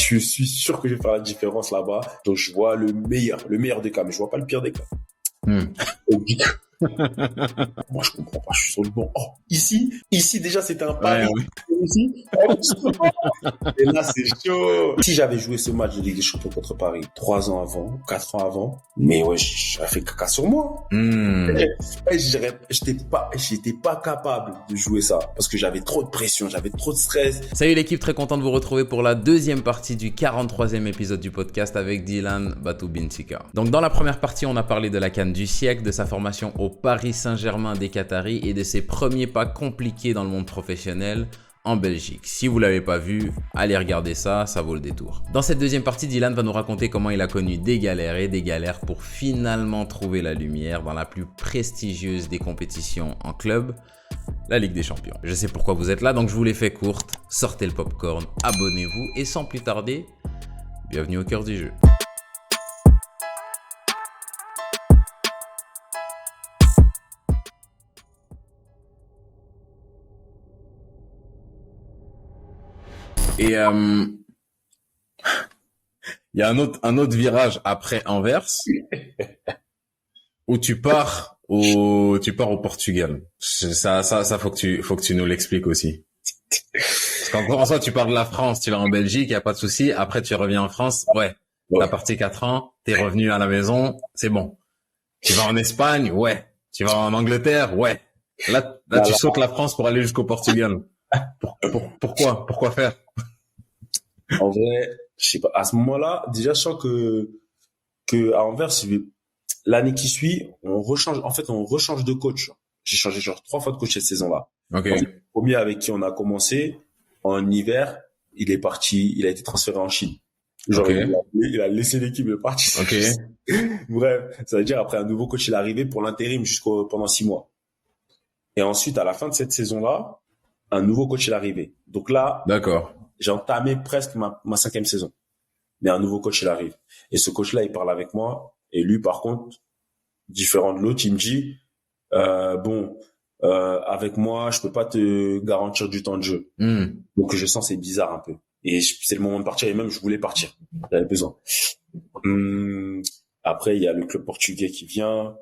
Je suis sûr que je vais faire la différence là-bas. Donc, je vois le meilleur des cas, mais je vois pas le pire des cas. Et du coup, moi, je comprends pas, je suis sur le banc. Oh, ici, déjà, c'était un pari. Ouais. Ici, et là, c'est chaud. Si j'avais joué ce match de Ligue des Champions contre Paris 3 ans avant, 4 ans avant, mais ouais, j'aurais fait caca sur moi. J'étais pas capable de jouer ça parce que j'avais trop de pression, j'avais trop de stress. Salut l'équipe, très content de vous retrouver pour la deuxième partie du 43e épisode du podcast avec Dylan Batou-Bintika. Donc dans la première partie, on a parlé de la CAN du siècle, de sa formation au Paris Saint-Germain des Qataris et de ses premiers pas compliqués dans le monde professionnel en Belgique. Si vous l'avez pas vu, allez regarder ça, ça vaut le détour. Dans cette deuxième partie, Dylan va nous raconter comment il a connu des galères pour finalement trouver la lumière dans la plus prestigieuse des compétitions en club, la Ligue des Champions. Je sais pourquoi vous êtes là, donc je vous l'ai fait courte. Sortez le popcorn, abonnez-vous et sans plus tarder, bienvenue au cœur du jeu. Et il y a un autre virage après Anvers où tu pars au Portugal. Ça faut que tu nous l'expliques aussi. Parce qu'en soi, tu pars de la France, tu vas en Belgique, y a pas de souci. Après, tu reviens en France. Ouais. T'as parti 4 ans, t'es revenu à la maison, c'est bon. Tu vas en Espagne, ouais. Tu vas en Angleterre, ouais. Là, tu sautes la France pour aller jusqu'au Portugal. Pourquoi faire? En vrai, je sais pas. À ce moment-là, déjà, je sens que à Anvers, l'année qui suit, on rechange de coach. J'ai changé genre 3 fois de coach cette saison-là. Ok. En fait, le premier avec qui on a commencé en hiver, il a été transféré en Chine. Genre, Okay. il a laissé l'équipe, il est parti. Ok. Bref, ça veut dire après un nouveau coach il est arrivé pour l'intérim pendant 6 mois. Et ensuite, à la fin de cette saison-là, un nouveau coach est arrivé. Donc là, D'accord. j'ai entamé presque ma 5e saison. Mais un nouveau coach il arrive. Et ce coach-là, il parle avec moi. Et lui, par contre, différent de l'autre, il me dit, avec moi, je peux pas te garantir du temps de jeu. Donc je sens c'est bizarre un peu. Et c'est le moment de partir. Et même, je voulais partir. J'avais besoin. Après, il y a le club portugais qui vient.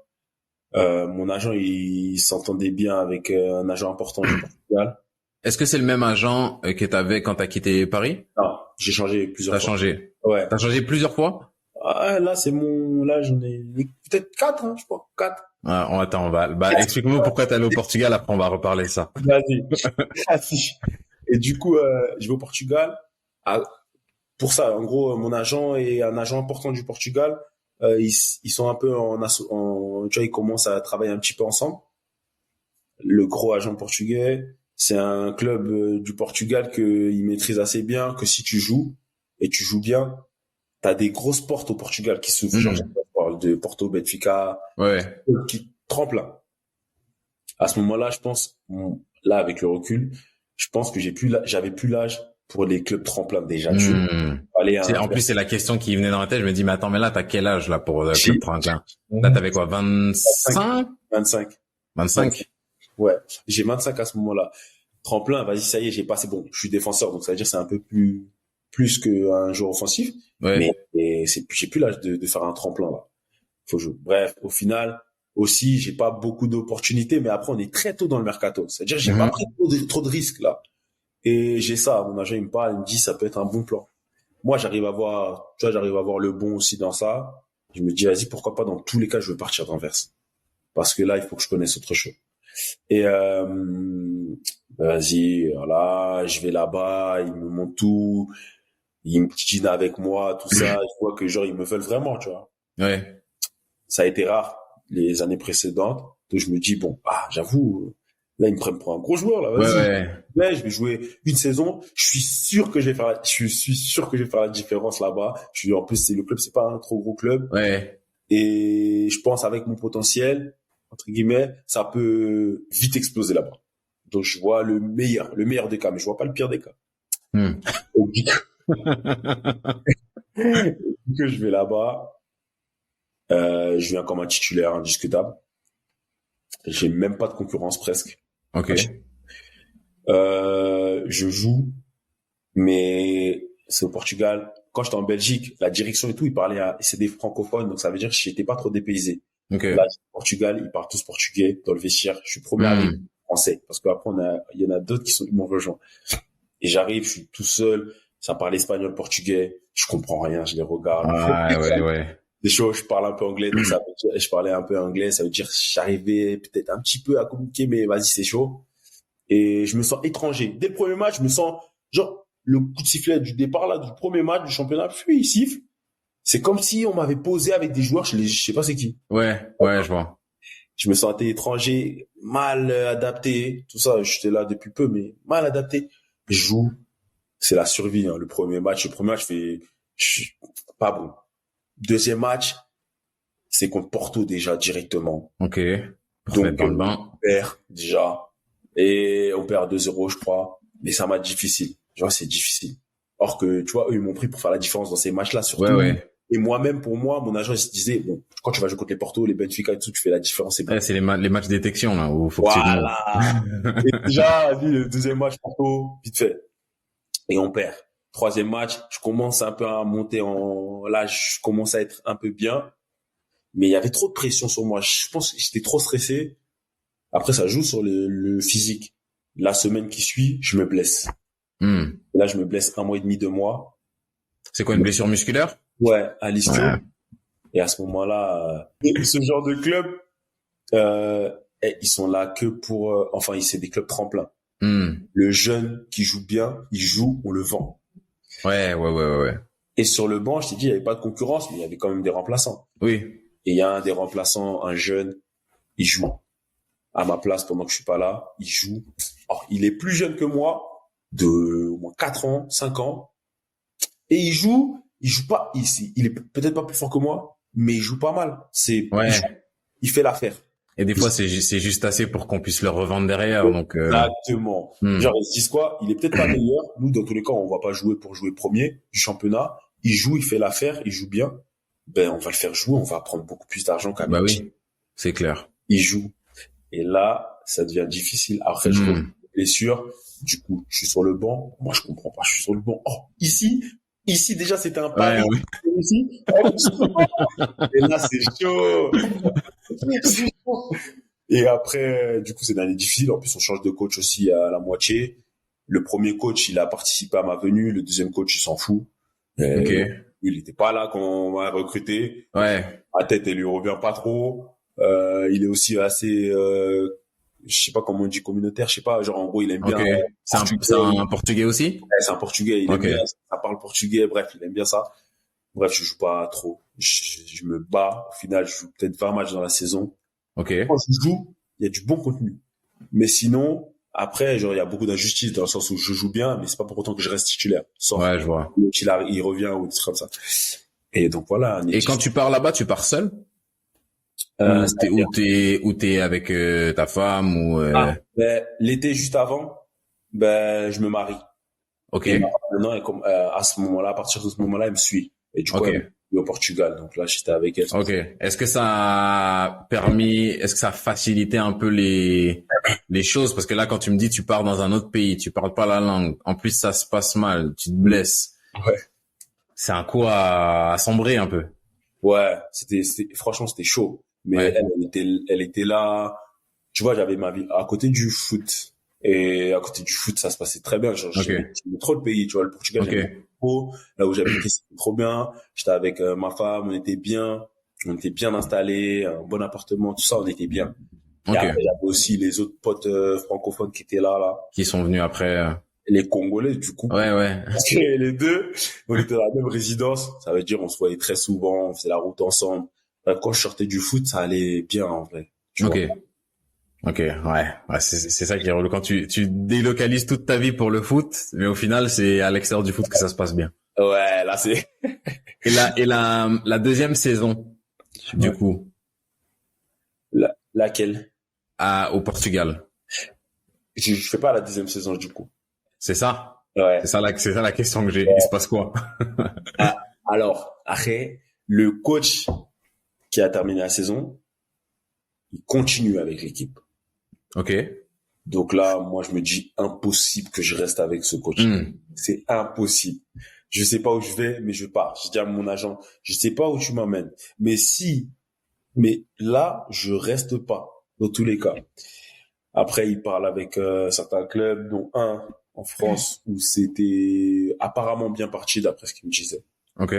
Mon agent, il s'entendait bien avec un agent important du Portugal. Est-ce que c'est le même agent que t'avais quand t'as quitté Paris? Non, j'ai changé plusieurs fois. T'as changé? Ouais. T'as changé plusieurs fois? Ah, là, j'en ai peut-être 4, je crois, 4. Ah, attends, explique-moi pourquoi t'es allé au Portugal, après on va reparler de ça. Vas-y. Et du coup, je vais au Portugal. Pour ça, en gros, mon agent est un agent important du Portugal. Ils sont un peu tu vois, ils commencent à travailler un petit peu ensemble. Le gros agent portugais, c'est un club du Portugal qu'il maîtrise assez bien, que si tu joues, et tu joues bien, t'as des grosses portes au Portugal qui s'ouvrent, genre de Porto, Benfica, qui tremplin. À ce moment-là, je pense, là avec le recul, je pense que j'avais plus l'âge pour les clubs tremplins déjà. En plus, c'est la question qui venait dans la tête. Je me dis, mais attends, mais là, t'as quel âge là pour le club tremplin? Là, t'avais quoi, 25? 25. Ouais, j'ai 25 à ce moment-là. Tremplin, vas-y, ça y est, j'ai passé. Bon, je suis défenseur, donc ça veut dire que c'est un peu plus qu'un joueur offensif. Ouais. Mais j'ai plus l'âge de faire un tremplin là. Faut jouer. Bref, au final, aussi, j'ai pas beaucoup d'opportunités, mais après, on est très tôt dans le mercato. C'est-à-dire, j'ai pas pris trop de risques là. Et j'ai ça. Mon agent, il me parle, il me dit, ça peut être un bon plan. Moi, j'arrive à voir le bon aussi dans ça. Je me dis, vas-y, pourquoi pas, dans tous les cas, je veux partir d'Anvers. Parce que là, il faut que je connaisse autre chose. Et vas-y, voilà, je vais là-bas, ils me montrent tout, ils me dînent avec moi, tout ça. Je vois que genre ils me veulent vraiment, tu vois. Ouais. Ça a été rare les années précédentes. Donc je me dis bon, j'avoue, là ils me prennent pour un gros joueur là. Vas-y, ouais, je vais jouer une saison. Je suis sûr que je vais faire la différence là-bas. En plus le club, c'est pas un trop gros club. Ouais. Et je pense avec mon potentiel, entre guillemets, ça peut vite exploser là-bas. Donc je vois le meilleur des cas, mais je vois pas le pire des cas. Donc, du coup, je vais là-bas, je viens comme un titulaire indiscutable. J'ai même pas de concurrence presque. Ok. Je joue, mais c'est au Portugal. Quand j'étais en Belgique, la direction et tout, c'est des francophones, donc ça veut dire que j'étais pas trop dépaysé. Ok. Là, au Portugal, ils parlent tous portugais dans le vestiaire. Je suis premier arrivé français, parce qu'après, il y en a d'autres ils m'ont rejoint. Et j'arrive, je suis tout seul, ça parle espagnol, portugais, je comprends rien, je les regarde. Ah, ouais. Des choses, je parle un peu anglais, donc ça veut dire, je parlais un peu anglais, ça veut dire que j'arrivais peut-être un petit peu à communiquer, mais vas-y, c'est chaud. Et je me sens étranger. Dès le premier match, je me sens, genre, le coup de sifflet du départ, là, du premier match du championnat, puis il siffle. C'est comme si on m'avait posé avec des joueurs, je sais pas c'est qui. Ouais, je vois. Je me sentais étranger, mal adapté, tout ça. J'étais là depuis peu, mais mal adapté. Je joue, c'est la survie. Hein. Le premier match, je suis pas bon. Deuxième match, c'est contre Porto déjà directement. Ok. Donc on perd déjà et on perd 2-0, je crois. Mais ça m'a difficile. Genre c'est difficile. Or que tu vois, eux ils m'ont pris pour faire la différence dans ces matchs-là surtout. Ouais. Et moi-même, pour moi, mon agent, il se disait, bon, quand tu vas jouer contre les Porto, les Benfica et tout, tu fais la différence. Ouais, c'est les matchs détection, là, où faut voilà. Et déjà, le deuxième match, Porto, vite fait. Et on perd. Troisième match, je commence un peu à monter là, je commence à être un peu bien. Mais il y avait trop de pression sur moi. Je pense que j'étais trop stressé. Après, ça joue sur le physique. La semaine qui suit, je me blesse. Là, je me blesse 1 mois et demi, 2 mois. C'est quoi, une blessure musculaire? Ouais, à l'ischio. Ouais. Et à ce moment-là, ce genre de club, ils sont là que pour, c'est des clubs tremplins. Le jeune qui joue bien, il joue, on le vend. Ouais. Et sur le banc, je t'ai dit, il n'y avait pas de concurrence, mais il y avait quand même des remplaçants. Oui. Et il y a un des remplaçants, un jeune, il joue à ma place pendant que je suis pas là. Il joue. Alors, il est plus jeune que moi, de au moins 4 ans, 5 ans. Et il joue pas ici. Il est peut-être pas plus fort que moi, mais il joue pas mal. Il fait l'affaire. Et des fois, c'est juste assez pour qu'on puisse le revendre derrière, donc. Exactement. Genre, ils se disent quoi? Il est peut-être pas meilleur. Nous, dans tous les cas, on va pas jouer pour jouer premier du championnat. Il joue, il fait l'affaire, il joue bien. Ben, on va le faire jouer, on va prendre beaucoup plus d'argent qu'à Bah oui, c'est clair. Il joue. Et là, ça devient difficile. Après, je retrouve une blessure. Du coup, je suis sur le banc. Moi, je comprends pas. Je suis sur le banc. Oh, ici, déjà, c'était un pari. Ouais. Ici. Et là, c'est chaud. C'est chaud. Et après, du coup, c'est une année difficile. En plus, on change de coach aussi à la moitié. Le premier coach, il a participé à ma venue. Le deuxième coach, il s'en fout. Ok. Il était pas là quand on m'a recruté. Ouais. Ma tête, elle lui revient pas trop. Il est aussi assez, je sais pas comment on dit communautaire, je sais pas, genre en gros il aime bien. C'est un Portugais aussi? Ouais, c'est un Portugais, il aime bien, ça parle portugais, bref, il aime bien ça. Bref, je joue pas trop. Je me bats. Au final, je joue peut-être 20 matchs dans la saison. Ok. Quand je joue, il y a du bon contenu. Mais sinon, après, genre, il y a beaucoup d'injustice dans le sens où je joue bien, mais c'est pas pour autant que je reste titulaire. Ouais, je vois. Il revient ou des trucs comme ça. Et donc voilà. Et quand tu pars là-bas, tu pars seul? Ou t'es avec ta femme ou l'été juste avant, je me marie. Ok. Et maintenant, à ce moment-là, à partir de ce moment-là, elle me suit. Et du coup, elle est au Portugal. Donc là, j'étais avec elle. Ok. Est-ce que ça a facilité un peu les choses? Parce que là, quand tu me dis tu pars dans un autre pays, tu parles pas la langue, en plus ça se passe mal, tu te blesses. Ouais. C'est un coup à sombrer un peu. Ouais, franchement, c'était chaud. Mais elle était là. Tu vois, j'avais ma vie à côté du foot. Et à côté du foot, ça se passait très bien. Genre, j'aimais trop le pays, tu vois, le Portugal, j'aimais trop. Là où j'habitais, c'était trop bien. J'étais avec ma femme, on était bien installés, un bon appartement, tout ça, on était bien. Et après, il y avait aussi les autres potes francophones qui étaient là. Qui sont venus après. Les Congolais, du coup. Ouais. Parce que les deux, on était dans la même résidence. Ça veut dire, on se voyait très souvent, on faisait la route ensemble. Quand je sortais du foot, ça allait bien, en vrai. Ok, ouais, c'est ça qui est relou. Quand tu délocalises toute ta vie pour le foot, mais au final, c'est à l'extérieur du foot que ça se passe bien. Ouais, là, c'est... Et la deuxième saison, du coup. Laquelle? Au Portugal. Je fais pas la deuxième saison, du coup. C'est ça? Ouais. C'est ça la question que j'ai. Il se passe quoi? Alors, après, le coach qui a terminé la saison, il continue avec l'équipe. Ok. Donc là, moi, je me dis impossible que je reste avec ce coach. C'est impossible. je sais pas où je vais, mais je pars. Je dis à mon agent, je sais pas où tu m'emmènes. Mais là, je reste pas, dans tous les cas. Après, il parle avec certains clubs, dont un en France, où c'était apparemment bien parti, d'après ce qu'il me disait. Ok.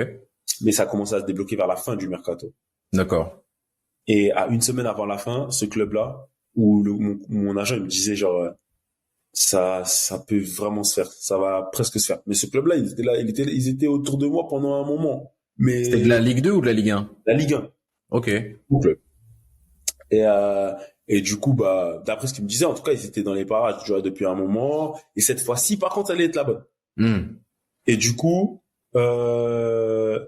Mais ça a commencé à se débloquer vers la fin du mercato. D'accord. Et à une semaine avant la fin, ce club-là, où mon agent il me disait genre ça peut vraiment se faire, ça va presque se faire. Mais ce club-là, ils étaient là, ils étaient autour de moi pendant un moment. C'était de Mais la Ligue 2 ou de la Ligue 1? la Ligue 1, Ok. mon club. Et et du coup, bah d'après ce qu'ils me disaient, en tout cas, ils étaient dans les parages tu vois, depuis un moment. Et cette fois-ci, par contre, ça allait être la bonne. Hmm. Et du coup, je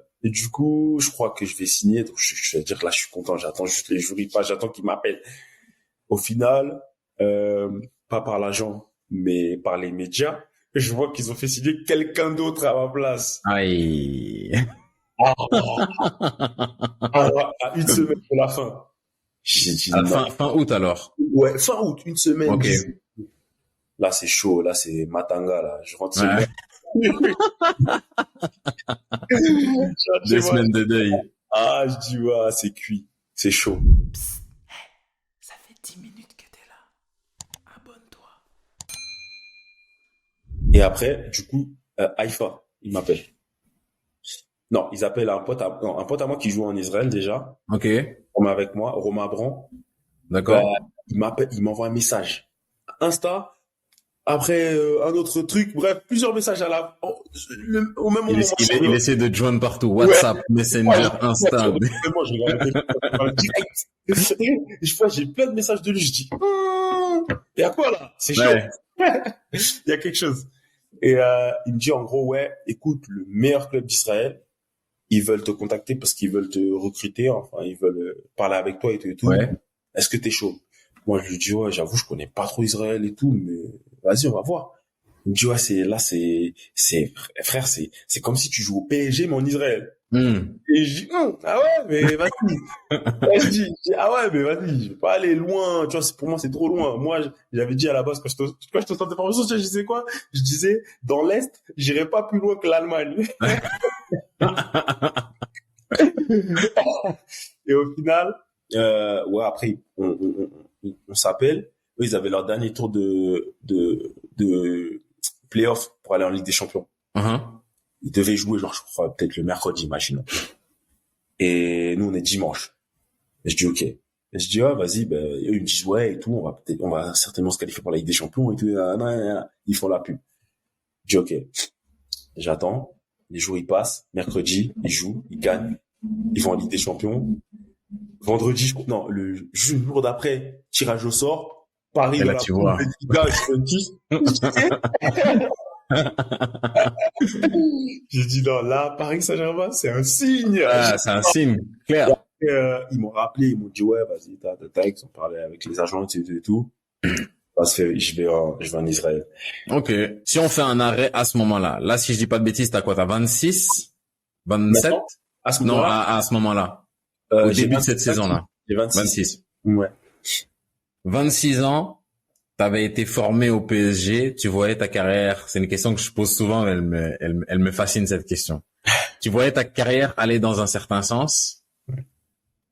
crois que je vais signer. Donc, je vais dire là, je suis content. J'attends juste les jours, pas. J'attends qu'ils m'appellent. Au final, pas par l'agent, mais par les médias, je vois qu'ils ont fait signer quelqu'un d'autre à ma place. Aïe. À une semaine pour la fin. J'ai dit À non. fin août alors. Ouais, fin août, une semaine. Ok. Là, c'est chaud. Là, c'est Matanga. Là, je rentre chez Ouais. moi. Je rentre chez 2 moi. semaines de deuil. Ah, je dis ouais, c'est cuit. C'est chaud. Ça fait 10 minutes que t'es là. Abonne-toi. Et après, du coup, Haïfa, il m'appelle. Non, ils appellent un pote à moi qui joue en Israël déjà. Ok. Romain avec moi, Romain Abran. Bah, D'accord. il m'appelle, il m'envoie un message. Insta. Après, un autre truc. Bref, plusieurs messages au même moment. Il essaie de te joindre partout. Ouais. WhatsApp, Messenger, Insta. Moi, je regarde le téléphone direct. Et je vois, j'ai plein de messages de lui. Je dis, il y a quoi là? C'est chaud. Ouais. Il y a quelque chose. Et il me dit en gros, ouais, écoute, le meilleur club d'Israël, ils veulent te contacter parce qu'ils veulent te recruter, enfin, ils veulent parler avec toi et tout et tout. Ouais. Est-ce que t'es chaud? Moi, je lui dis, ouais, j'avoue, je connais pas trop Israël et tout, mais vas-y, on va voir. Il me dit, ouais, frère, c'est comme si tu joues au PSG, mais en Israël. Hmm. Et je dis, ah ouais, mais vas-y. Ouais, ah ouais, mais vas-y, je vais pas aller loin, tu vois, pour moi, c'est trop loin. Moi, j'avais dit à la base, quand je te sortais formation, je disais quoi? Je disais, dans l'Est, j'irai pas plus loin que l'Allemagne. Et au final, ouais, après, on s'appelle. Eux, ils avaient leur dernier tour de playoff pour aller en Ligue des Champions. Uh-huh. Ils devaient jouer, genre, je crois, peut-être le mercredi, imaginons. Et nous, on est dimanche. Et je dis, ok. Et je dis, ah, vas-y, ben, eux, ils me disent, ouais, et tout, on va certainement se qualifier pour la Ligue des Champions et tout. Ils font la pub. Je dis, ok. J'attends. Les jours, ils passent. Mercredi, ils jouent, ils gagnent. Ils vont en Ligue des Champions. Vendredi, non, le jour d'après, tirage au sort. Paris, Et là, dans la tu poule, vois. Benfica, Juventus. J'ai dit, non, là, Paris Saint-Germain, c'est un signe. Ah, c'est un signe, clair. Et, ils m'ont rappelé, ils m'ont dit, ouais, vas-y, t'as, ils ont parlé avec les agents et tout. Parce que je vais en Israël. Ok. Si on fait un arrêt à ce moment-là, là, si je dis pas de bêtises, t'as quoi? T'as 26? 27? Maintenant, à ce Non, moment-là, à ce moment-là. Au j'ai début de 26, cette saison-là. J'ai 26. 26. Ouais. 26 ans, t'avais été formé au PSG, tu voyais ta carrière, c'est une question que je pose souvent, mais elle me fascine cette question. Tu voyais ta carrière aller dans un certain sens.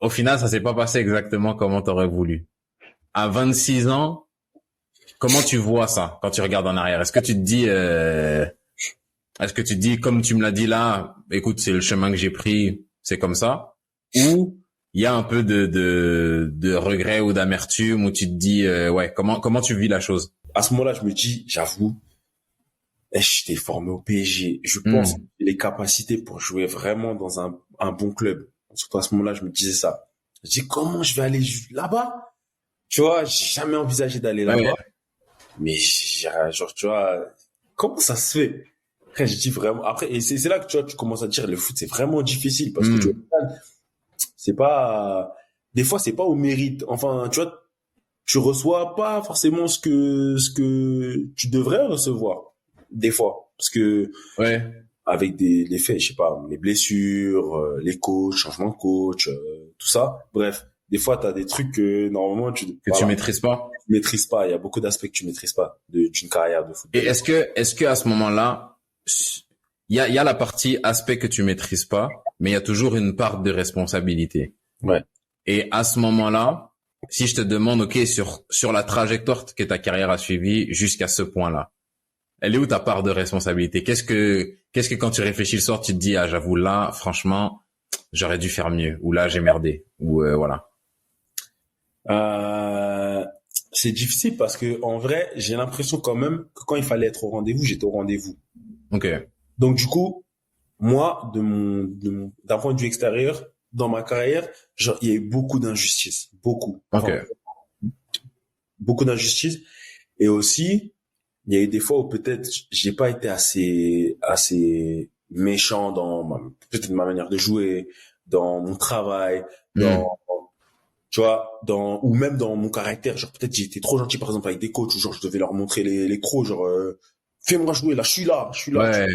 Au final, ça s'est pas passé exactement comme t'aurais voulu. À 26 ans, comment tu vois ça quand tu regardes en arrière? Est-ce que tu te dis, comme tu me l'as dit là, écoute, c'est le chemin que j'ai pris, c'est comme ça? Ou il y a un peu de regret ou d'amertume où tu te dis, ouais, comment tu vis la chose? À ce moment-là, je me dis, j'avoue, j'étais formé au PSG. Je pense que j'ai les capacités pour jouer vraiment dans un bon club. Surtout à ce moment-là, je me disais ça. Je dis, comment je vais aller là-bas? Tu vois, j'ai jamais envisagé d'aller là-bas. Ouais. Mais, genre, tu vois, comment ça se fait? Après, je dis vraiment, après, et c'est là que tu vois, tu commences à dire, le foot, c'est vraiment difficile parce que tu vois, c'est pas, des fois, c'est pas au mérite. Enfin, tu vois, tu reçois pas forcément ce que tu devrais recevoir. Des fois. Parce que, Ouais. avec les faits, je sais pas, les blessures, les coachs, changement de coach, tout ça. Bref. Des fois, t'as des trucs que, normalement, Tu voilà, maîtrises pas. tu maîtrises pas. Il y a beaucoup d'aspects que tu maîtrises pas d'une carrière de Et football. est-ce que à ce moment-là, il y a la partie aspect que tu maîtrises pas, mais il y a toujours une part de responsabilité. Ouais. Et à ce moment-là, si je te demande, OK, sur la trajectoire que ta carrière a suivie jusqu'à ce point-là, elle est où ta part de responsabilité? Qu'est-ce que quand tu réfléchis le soir, tu te dis, ah, j'avoue, là, franchement, j'aurais dû faire mieux, ou là, j'ai merdé, ou voilà. C'est difficile parce que en vrai, j'ai l'impression quand même que quand il fallait être au rendez-vous, j'étais au rendez-vous. OK. Donc du coup, moi, d'un point de vue extérieur, dans ma carrière, genre, il y a eu beaucoup d'injustices, beaucoup, OK. enfin, beaucoup d'injustices, et aussi, il y a eu des fois où peut-être j'ai pas été assez méchant peut-être ma manière de jouer, dans mon travail, tu vois, ou même dans mon caractère, genre peut-être j'ai été trop gentil par exemple avec des coachs, ou genre je devais leur montrer les crocs, genre fais-moi jouer là, je suis là, tu vois, Ouais.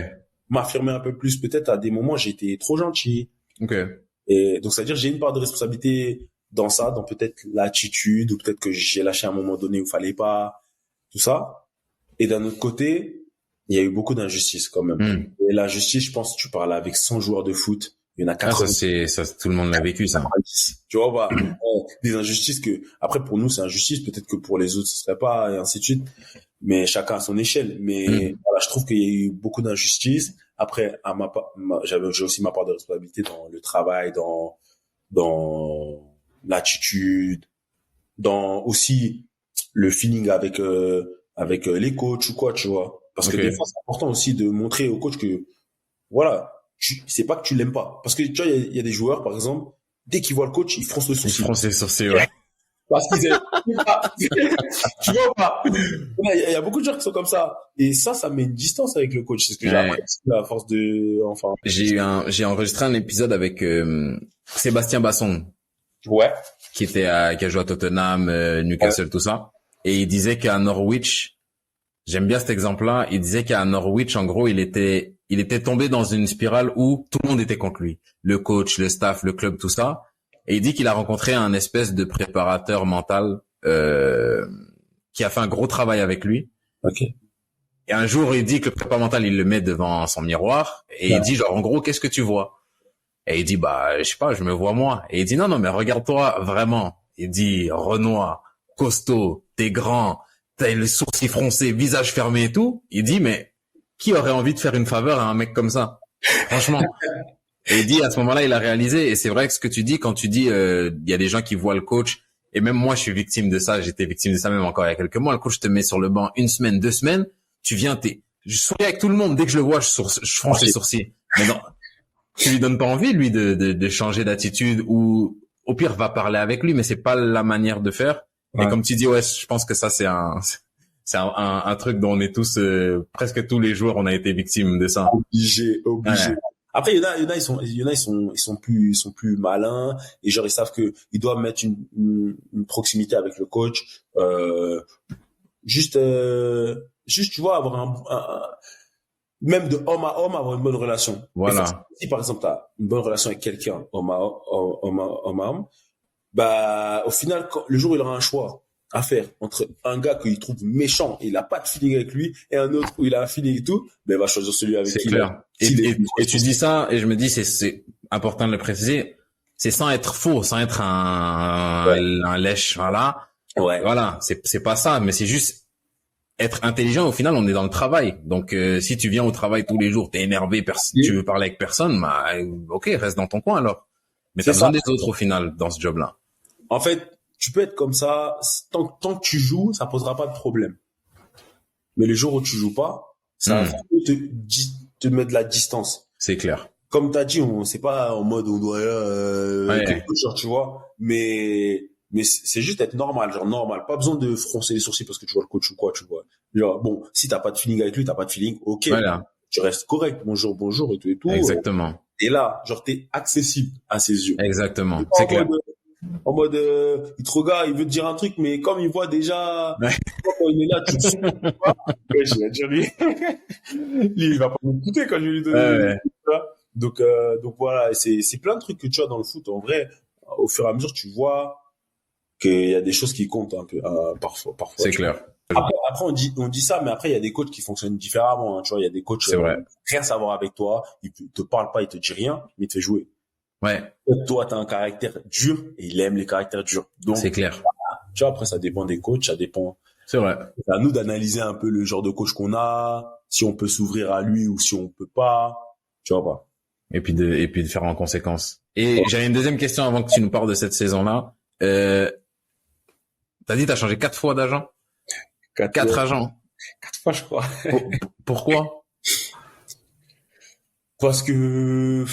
m'affirmer un peu plus. Peut-être à des moments j'ai été trop gentil, OK. et donc c'est à dire j'ai une part de responsabilité dans ça, dans peut-être l'attitude, ou peut-être que j'ai lâché à un moment donné où fallait pas, tout ça. Et d'un autre côté, il y a eu beaucoup d'injustices quand même. Et l'injustice, je pense, tu parles avec 100 joueurs de foot, il y en a Ah, 80. ça, tout le monde l'a vécu, ça. Tu vois, bah, des injustices que, après, pour nous, c'est injustice, peut-être que pour les autres, ce serait pas, et ainsi de suite. Mais chacun à son échelle. Mais, voilà, je trouve qu'il y a eu beaucoup d'injustices. Après, j'ai aussi ma part de responsabilité dans le travail, dans l'attitude, dans aussi le feeling avec les coachs ou quoi, tu vois. Parce que des fois, c'est important aussi de montrer aux coachs que, voilà, c'est pas que tu l'aimes pas. Parce que, tu vois, il y a des joueurs, par exemple, dès qu'ils voient le coach, ils froncent le sourcil. Ils froncent les sourcils, ouais. Parce qu'ils aiment pas. Tu vois pas. Il y a beaucoup de joueurs qui sont comme ça. Et ça met une distance avec le coach. C'est ce que j'ai appris à force de, enfin. J'ai enregistré un épisode avec Sébastien Basson. Ouais. Qui a joué à Tottenham, Newcastle, tout ça. Et il disait qu'à Norwich, j'aime bien cet exemple-là, il disait qu'à Norwich, en gros, il était tombé dans une spirale où tout le monde était contre lui. Le coach, le staff, le club, tout ça. Et il dit qu'il a rencontré un espèce de préparateur mental, qui a fait un gros travail avec lui. Ok. Et un jour, il dit que le préparateur mental, il le met devant son miroir. Et il dit genre, en gros, qu'est-ce que tu vois? Et il dit, bah, je sais pas, je me vois moi. Et il dit, non, mais regarde-toi vraiment. Il dit, Renoir, costaud, t'es grand, t'as le sourcil froncé, visage fermé et tout. Il dit, mais qui aurait envie de faire une faveur à un mec comme ça? Franchement. Et il dit, à ce moment-là, il a réalisé, et c'est vrai que ce que tu dis, quand tu dis, il y a des gens qui voient le coach, et même moi, je suis victime de ça, j'étais victime de ça même encore il y a quelques mois. Le coach te met sur le banc 1 semaine, 2 semaines, tu viens, je souris avec tout le monde. Dès que je le vois, je fronce les sourcils. Mais non. Tu lui donnes pas envie, lui, de changer d'attitude, ou au pire, va parler avec lui, mais c'est pas la manière de faire. Ouais. Et comme tu dis, ouais, je pense que ça, c'est un truc dont on est tous, presque tous les jours, on a été victimes de ça. Obligé. Ouais. Après, il y en a, ils sont plus malins, et genre, ils savent que ils doivent mettre une proximité avec le coach, juste, tu vois, avoir même de homme à homme, avoir une bonne relation. Voilà. Si par exemple t'as une bonne relation avec quelqu'un, homme à homme, bah au final, le jour où il aura un choix à faire entre un gars qu'il trouve méchant et il a pas de feeling avec lui, et un autre où il a un feeling et tout, ben il va choisir celui avec qui. C'est clair. Et tu dis ça, et je me dis c'est important de le préciser, c'est sans être faux, sans être un lèche, voilà. Ouais. Voilà, c'est pas ça, mais c'est juste être intelligent. Au final, on est dans le travail. Donc, si tu viens au travail tous les jours, t'es énervé, tu veux parler avec personne, bah, ok, reste dans ton coin alors. Mais t'as besoin des autres au final dans ce job-là. En fait, tu peux être comme ça, tant que tu joues, ça posera pas de problème. Mais le jour où tu joues pas, ça va te mettre de la distance. C'est clair. Comme t'as dit, c'est pas en mode on doit genre, tu vois, mais c'est juste être normal, genre normal, pas besoin de froncer les sourcils parce que tu vois le coach ou quoi, tu vois. Genre bon, si t'as pas de feeling avec lui, t'as pas de feeling, ok, voilà. Tu restes correct, bonjour et tout. Exactement. Et là, genre t'es accessible à ses yeux. Exactement, c'est clair. En mode il te regarde, il veut te dire un truc, mais comme il voit déjà quand il est là, tu te sens, ouais, je vais dire lui, il va pas m'écouter quand je vais lui donner. Donc voilà, c'est plein de trucs que tu as dans le foot. En vrai, au fur et à mesure, tu vois qu'il y a des choses qui comptent un peu parfois. C'est clair. après on dit ça, mais après il y a des coachs qui fonctionnent différemment. Hein, tu vois, il y a des coachs C'est vrai. rien savoir avec toi, ils te parlent pas, ils te disent rien, mais ils te fait jouer. Ouais, Toi, t'as un caractère dur et il aime les caractères durs. Donc, c'est clair. tu vois, après ça dépend des coachs, ça dépend. C'est vrai. C'est à nous d'analyser un peu le genre de coach qu'on a, si on peut s'ouvrir à lui ou si on peut pas. Tu vois pas. Et puis de faire en conséquence. Et j'avais une deuxième question avant que tu nous parles de cette saison-là. T'as dit t'as changé 4 fois d'agent? 4 agents. 4 fois, je crois. Pourquoi? Parce que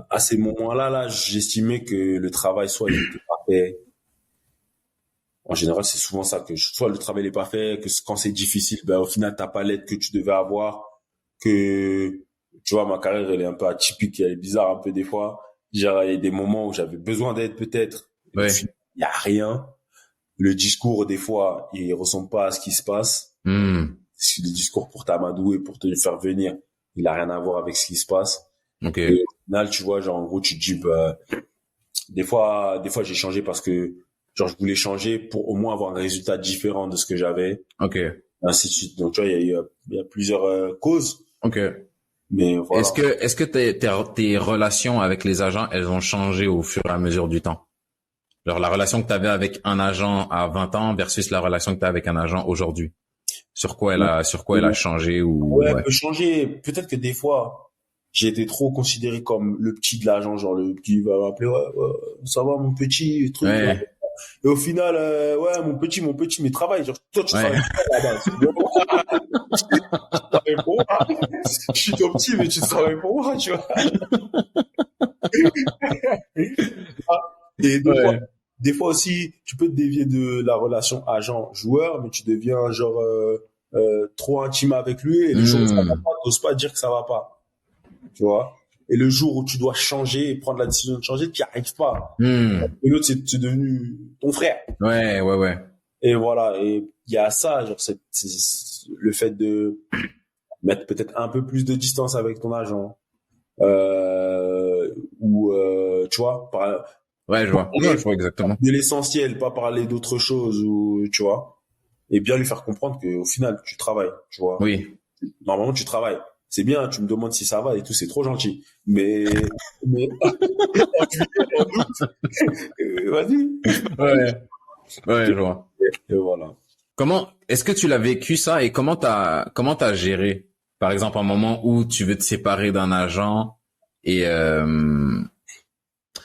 à ces moments-là, j'estimais que le travail soit il était pas fait. En général, c'est souvent ça que soit le travail n'est pas fait, que quand c'est difficile, ben au final t'as pas l'aide que tu devais avoir, que tu vois ma carrière elle est un peu atypique, elle est bizarre un peu des fois. Genre il y a des moments où j'avais besoin d'aide peut-être, et Ouais. au final, il y a rien. Le discours des fois il ressemble pas à ce qui se passe. Hmm. Le discours pour t'amadouer, pour te faire venir, il a rien à voir avec ce qui se passe. Ok. Et au final, tu vois, genre en gros tu te dis bah, des fois j'ai changé parce que genre je voulais changer pour au moins avoir un résultat différent de ce que j'avais, Ok. ainsi de suite. Donc tu vois, il y a plusieurs causes, Ok. mais voilà. Est-ce que tes relations avec les agents, elles ont changé au fur et à mesure du temps? Genre la relation que tu avais avec un agent à 20 ans versus la relation que tu as avec un agent aujourd'hui. Sur quoi elle a changé ou Ouais, ouais. peut changer. Peut-être que des fois, j'ai été trop considéré comme le petit de l'agent, genre le petit va m'appeler, ouais, ça va mon petit truc. Là. Ouais. Et au final, ouais, mon petit, mais travaille. Genre, toi, tu Ouais. travailles pas à la base. Tu travailles pour moi. Je suis ton petit, mais tu travailles pour moi, tu vois. Et Ouais. des fois aussi, tu peux te dévier de la relation agent-joueur, mais tu deviens genre trop intime avec lui. Et le jour où ça va Hmm. pas, t'oses pas dire que ça va pas, tu vois. Et le jour où tu dois changer et prendre la décision de changer, tu n'y arrives pas. Hmm. Et l'autre, c'est devenu ton frère. Ouais, ouais, ouais. Et voilà, et il y a ça, genre le fait de mettre peut-être un peu plus de distance avec ton agent, ou tu vois, Ouais, je vois. Ouais, parler je vois exactement. de l'essentiel, pas parler d'autre chose, ou tu vois, et bien lui faire comprendre que au final tu travailles, tu vois. Oui. Normalement tu travailles. C'est bien, tu me demandes si ça va et tout, c'est trop gentil. Mais en juillet, en août, vas-y. Ouais. Ouais, je vois. Et voilà. Est-ce que tu l'as vécu ça et comment t'as géré, par exemple, un moment où tu veux te séparer d'un agent et,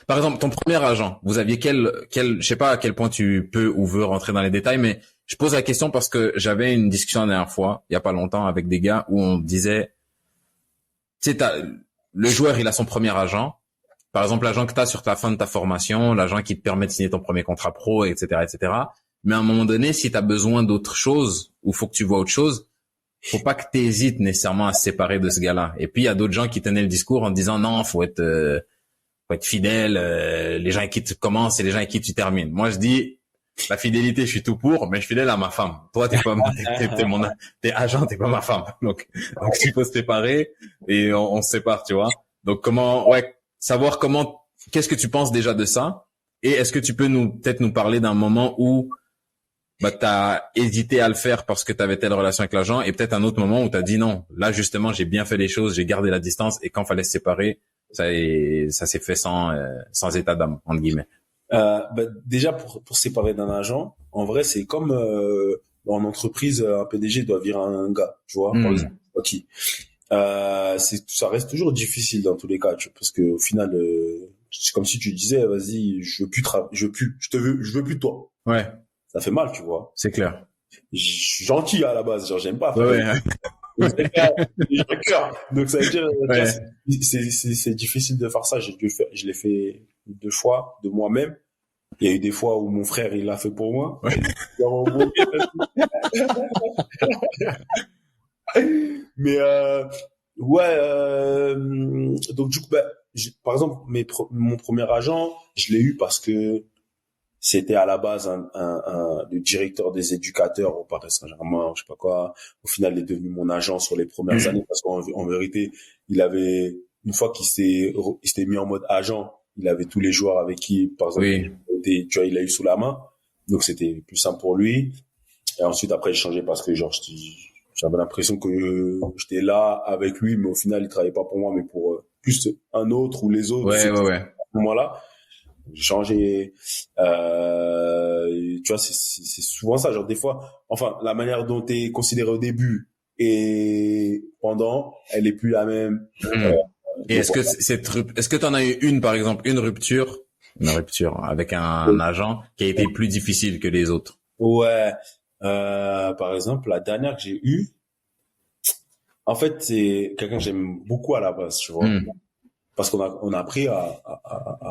par exemple, ton premier agent, vous aviez je sais pas à quel point tu peux ou veux rentrer dans les détails, mais je pose la question parce que j'avais une discussion la dernière fois, il y a pas longtemps, avec des gars où on disait, tu sais, le joueur, il a son premier agent. Par exemple, l'agent que tu as sur ta fin de ta formation, l'agent qui te permet de signer ton premier contrat pro, etc., etc. Mais à un moment donné, si tu as besoin d'autre chose ou faut que tu vois autre chose, faut pas que tu hésites nécessairement à se séparer de ce gars-là. Et puis il y a d'autres gens qui tenaient le discours en disant non, faut être fidèle. Les gens avec qui tu commences et les gens avec qui tu termines. Moi, je dis la fidélité, je suis tout pour, mais je suis fidèle à ma femme. Toi, t'es agent, t'es pas ma femme. Donc il faut se séparer et on se sépare, tu vois. Donc savoir qu'est-ce que tu penses déjà de ça? Et est-ce que tu peux peut-être nous parler d'un moment où, t'as hésité à le faire parce que t'avais telle relation avec l'agent et peut-être un autre moment où t'as dit non, là, justement, j'ai bien fait les choses, j'ai gardé la distance et quand fallait se séparer, ça s'est fait sans état d'âme, entre guillemets. Déjà pour séparer d'un agent, en vrai c'est comme en entreprise un PDG doit virer un gars, tu vois, par exemple. Ok. Ça reste toujours difficile dans tous les cas, tu vois, parce que au final c'est comme si tu disais vas-y je veux plus de toi. Ouais. Ça fait mal, tu vois. C'est clair. Je suis gentil à la base, genre j'aime pas. Ouais. J'ai un cœur. Donc ça veut dire Ouais. c'est difficile de faire ça. Je l'ai fait 2 fois de moi-même. Il y a eu des fois où mon frère il l'a fait pour moi. Ouais. Mais ouais, donc du coup, par exemple, mon premier agent, je l'ai eu parce que c'était à la base le directeur des éducateurs au Paris Saint-Germain, je sais pas quoi. Au final, il est devenu mon agent sur les premières années parce qu'en vérité, une fois il s'était mis en mode agent, il avait tous les joueurs avec qui, par exemple, Oui. tu vois, il a eu sous la main. Donc c'était plus simple pour lui. Et ensuite après j'ai changé parce que genre j'avais l'impression que j'étais là avec lui, mais au final il travaillait pas pour moi, mais pour plus un autre ou les autres. Ouais, ouais, ouais. À ce moment-là, j'ai changé. Tu vois, c'est souvent ça. Genre des fois, enfin la manière dont t'es considéré au début et pendant, elle est plus la même. Hmm. Et est-ce que t'en as eu une, par exemple, une rupture avec un agent qui a été plus difficile que les autres? Ouais. Par exemple, la dernière que j'ai eue, en fait, c'est quelqu'un que j'aime beaucoup à la base, tu vois. Hmm. Parce on a appris à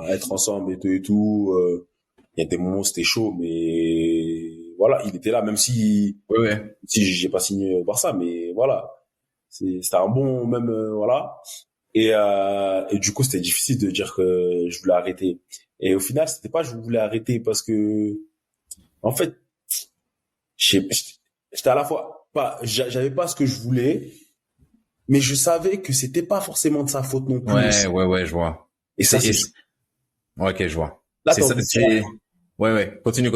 être ensemble et tout. Il y a des moments où c'était chaud, mais voilà, il était là, même Ouais, ouais. si j'ai pas signé au Barça, mais voilà. C'était un bon, même, voilà. Et du coup, c'était difficile de dire que je voulais arrêter. Et au final, c'était pas que je voulais arrêter parce que, en fait, j'ai- j'étais à la fois pas, j'avais pas ce que je voulais, mais je savais que c'était pas forcément de sa faute non plus Ouais, aussi. ouais, ouais, je vois. Et ça, c'est, Ouais, ok, je vois. là, C'est ça, c'est, ouais, ouais. Continue.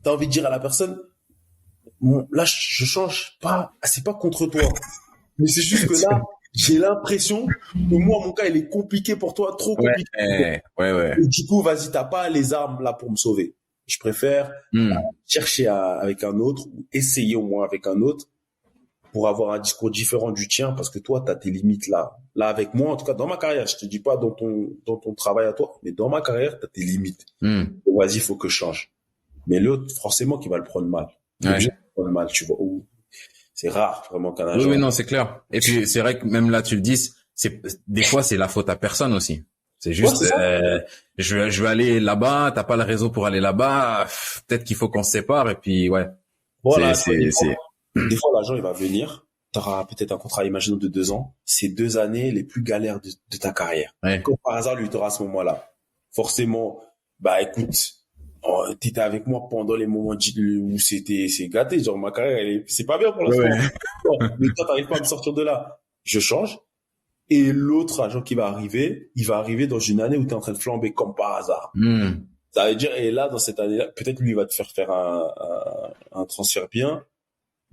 t'as envie de dire à la personne, bon, là, je change pas, c'est pas contre toi. Mais c'est juste que là, j'ai l'impression que moi, mon cas, il est compliqué pour toi, trop Ouais, compliqué. ouais. Et du coup, vas-y, t'as pas les armes là pour me sauver. Je préfère Hmm. chercher avec un autre ou essayer au moins avec un autre pour avoir un discours différent du tien parce que toi, t'as tes limites là. Là, avec moi, en tout cas, dans ma carrière, je te dis pas dans ton travail à toi, mais dans ma carrière, t'as tes limites. Hmm. Vas-y, faut que je change. Mais l'autre, forcément, qui va le prendre mal. Il est obligé de Ouais. le prendre mal, tu vois. C'est rare, vraiment, qu'un Oui, oui, agent. non, c'est clair. Et puis, c'est vrai que même là, tu le dis, des fois, c'est la faute à personne aussi. C'est Ouais, juste, c'est ça. je vais aller là-bas, t'as pas le réseau pour aller là-bas, peut-être qu'il faut qu'on se sépare, et puis, ouais. Voilà, tu vois, C'est, des fois, l'agent, il va venir. Tu auras peut-être un contrat, imaginons, de 2 ans. C'est 2 années les plus galères de ta carrière. ouais. Comme par hasard, lui, tu auras à ce moment-là. Forcément, bah écoute, t'étais avec moi pendant les moments où c'est gâté. Genre, ma carrière, c'est pas bien pour Ouais, l'instant. ouais. Mais toi, t'arrives pas à me sortir de là. Je change. Et l'autre agent qui va arriver, il va arriver dans une année où tu es en train de flamber comme par hasard. Hmm. Ça veut dire, et là, dans cette année-là, peut-être lui, il va te faire un transfert bien.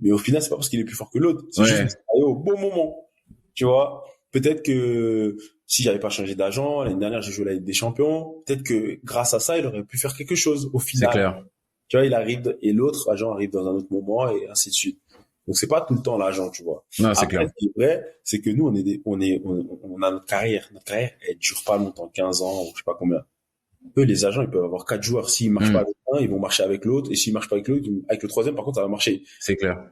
Mais au final, c'est pas parce qu'il est plus fort que l'autre. C'est juste Ouais. qu'il est arrivé au bon moment. Tu vois? Peut-être que si j'avais pas changé d'agent, l'année dernière, j'ai joué la Ligue des Champions. Peut-être que grâce à ça, il aurait pu faire quelque chose au C'est final. clair. Tu vois, il arrive et l'autre agent arrive dans un autre moment et ainsi de suite. Donc c'est pas tout le temps l'agent, tu vois. Non, c'est Après, clair. ce qui est vrai, c'est que nous, on a notre carrière. Notre carrière, elle dure pas longtemps, 15 ans ou je sais pas combien. Eux, les agents, ils peuvent avoir 4 joueurs. S'ils marchent pas Hmm. avec un, ils vont marcher avec l'autre. Et s'ils marchent pas avec l'autre, avec le troisième, par contre, ça va marcher. C'est clair.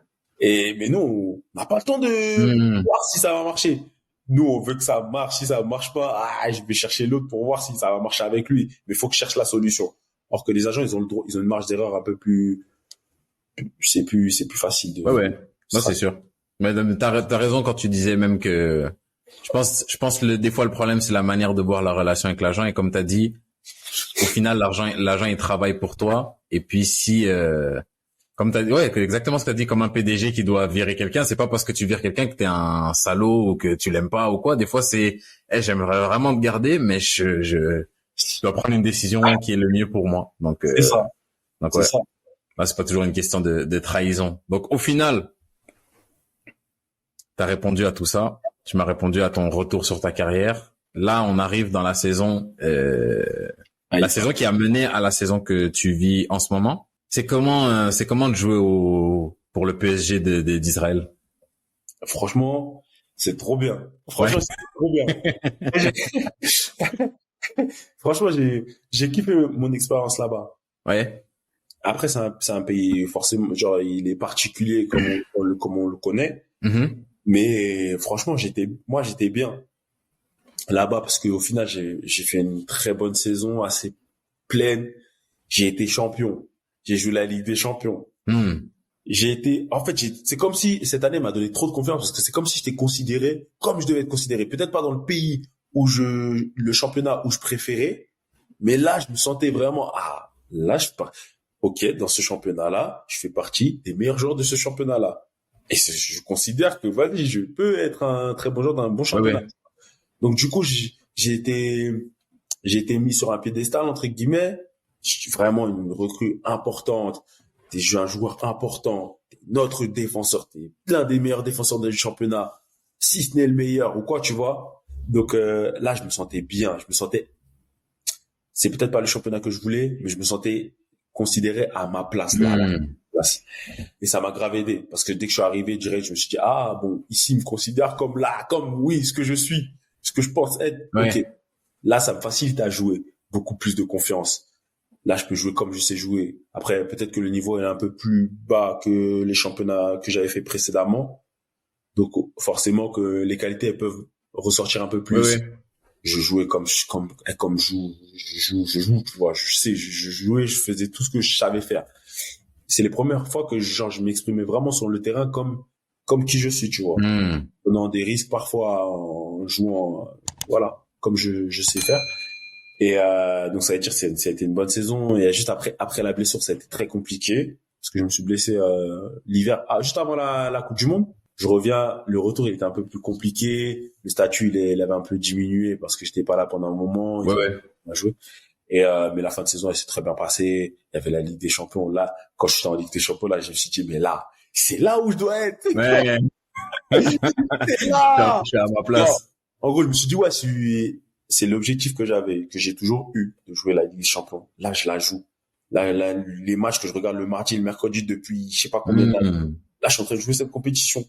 Mais nous, on n'a pas le temps de Hmm. voir si ça va marcher. Nous, on veut que ça marche. Si ça marche pas, je vais chercher l'autre pour voir si ça va marcher avec lui. Mais il faut que je cherche la solution. Alors que les agents, ils ont le droit, ils ont une marge d'erreur un peu c'est plus facile Ouais, de ouais. Non, c'est sûr. Mais t'as raison quand tu disais même que, je pense que des fois, le problème, c'est la manière de voir la relation avec l'agent. Et comme t'as dit, au final, l'agent, il travaille pour toi. Et puis, si, comme t'as dit, ouais, exactement ce que t'as dit, comme un PDG qui doit virer quelqu'un, c'est pas parce que tu vires quelqu'un que t'es un salaud ou que tu l'aimes pas ou quoi. Des fois, c'est, j'aimerais vraiment te garder, mais je dois prendre une décision qui est le mieux pour moi. C'est ça. Donc C'est ouais. ça. Là, c'est pas toujours une question de trahison. Donc, au final, t'as répondu à tout ça. Tu m'as répondu à ton retour sur ta carrière. Là, on arrive dans la saison qui a mené à la saison que tu vis en ce moment. C'est comment de jouer pour le PSG d'Israël? Franchement, c'est trop bien. Ouais. Franchement, c'est trop bien. Franchement, j'ai kiffé mon expérience là-bas. Ouais. Après, c'est un pays, forcément, genre, il est particulier comme on le connaît. Mhm. Mais franchement, j'étais bien là-bas parce qu'au final, j'ai fait une très bonne saison, assez pleine. J'ai été champion. J'ai joué la Ligue des Champions. Mhm. En fait, c'est comme si cette année m'a donné trop de confiance parce que c'est comme si j'étais considéré comme je devais être considéré. Peut-être pas dans le pays le championnat où je préférais, mais là, je me sentais vraiment, là, ok, dans ce championnat-là, je fais partie des meilleurs joueurs de ce championnat-là. Et je considère que, vas-y, je peux être un très bon joueur dans un bon Ouais, championnat. ouais. Donc, du coup, j'ai été mis sur un piédestal, entre guillemets. Je suis vraiment une recrue importante. T'es un joueur important. T'es notre défenseur. T'es l'un des meilleurs défenseurs du championnat. Si ce n'est le meilleur ou quoi, tu vois. Donc, là, je me sentais bien. C'est peut-être pas le championnat que je voulais, mais je me sentais considéré à ma place là. Place. Et ça m'a grave aidé parce que dès que je suis arrivé direct, je me suis dit ah bon, ici ils me considèrent comme là, comme oui, ce que je suis, ce que je pense être. Ok, là ça me facilite à jouer, beaucoup plus de confiance. Là je peux jouer comme je sais jouer. Après peut-être que le niveau est un peu plus bas que les championnats que j'avais fait précédemment, donc forcément que les qualités elles peuvent ressortir un peu plus. Je jouais comme je joue, tu vois. Je jouais, je faisais tout ce que je savais faire. C'est les premières fois que je m'exprimais vraiment sur le terrain comme qui je suis, tu vois. Prenant des risques parfois en jouant, voilà, comme je sais faire. Et donc ça veut dire ça a été une bonne saison. Et juste après la blessure, ça a été très compliqué parce que je me suis blessé l'hiver, juste avant la Coupe du Monde. Je reviens, le retour il était un peu plus compliqué, le statut il avait un peu diminué parce que j'étais pas là pendant un moment. On a joué. Et mais la fin de saison elle s'est très bien passée. Il y avait la Ligue des Champions là. Quand je suis en Ligue des Champions là, je me suis dit mais là, c'est là où je dois être. C'est là. Je suis à ma place. Non. En gros, je me suis dit ouais, c'est l'objectif que j'ai toujours eu de jouer la Ligue des Champions. Là, je la joue. Là, les matchs que je regarde le mardi et le mercredi depuis je sais pas combien d'années. Là, je suis en train de jouer cette compétition.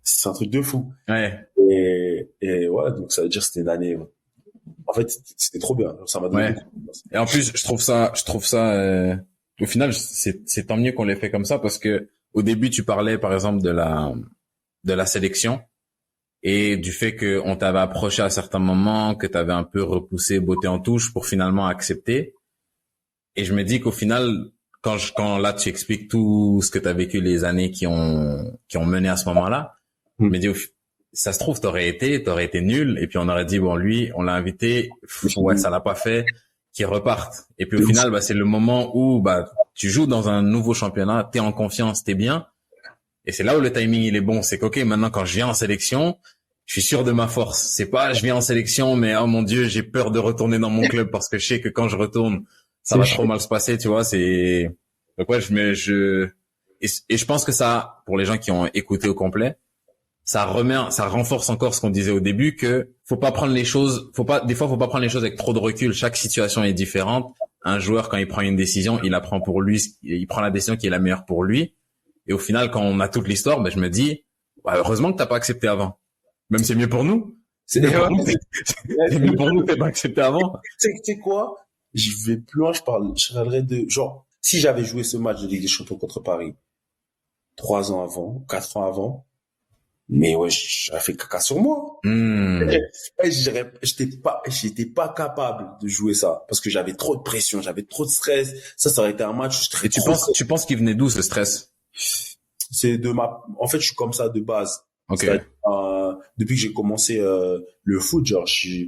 C'est un truc de fou. Et ouais, donc ça veut dire que c'était une année. En fait, c'était trop bien. Ça m'a donné beaucoup. Et en plus, je trouve ça, au final, c'est tant mieux qu'on l'ait fait comme ça parce que au début, tu parlais, par exemple, de la sélection et du fait que on t'avait approché à certains moments, que t'avais un peu repoussé, botté en touche pour finalement accepter. Et je me dis qu'au final, quand là, tu expliques tout ce que t'as vécu les années qui ont mené à ce moment-là, je me dis, ça se trouve, t'aurais été nul, et puis on aurait dit, bon, lui, on l'a invité, ouais, ça l'a pas fait, qu'il reparte. Et puis au final, c'est le moment où, tu joues dans un nouveau championnat, t'es en confiance, t'es bien. Et c'est là où le timing, il est bon. C'est qu'ok, maintenant, quand je viens en sélection, je suis sûr de ma force. C'est pas, je viens en sélection, mais oh mon Dieu, j'ai peur de retourner dans mon club parce que je sais que quand je retourne, ça va trop mal se passer, tu vois, donc ouais, et je pense que ça, pour les gens qui ont écouté au complet, ça renforce encore ce qu'on disait au début, que des fois, faut pas prendre les choses avec trop de recul. Chaque situation est différente. Un joueur, quand il prend une décision, il la prend pour lui, il prend la décision qui est la meilleure pour lui. Et au final, quand on a toute l'histoire, je me dis, heureusement que t'as pas accepté avant. Même c'est mieux pour nous. C'est mieux pour nous que t'aies pas accepté avant. Tu sais quoi? Je vais plus loin, je parlerai de, genre, si j'avais joué ce match de Ligue des Champions contre Paris 3 ans avant, 4 ans avant, mais ouais, j'aurais fait caca sur moi. J'étais pas capable de jouer ça parce que j'avais trop de pression, j'avais trop de stress. Ça aurait été un match. Et tu penses qu'il venait d'où ce stress? En fait, je suis comme ça de base. Ok. Depuis que j'ai commencé le foot, genre, je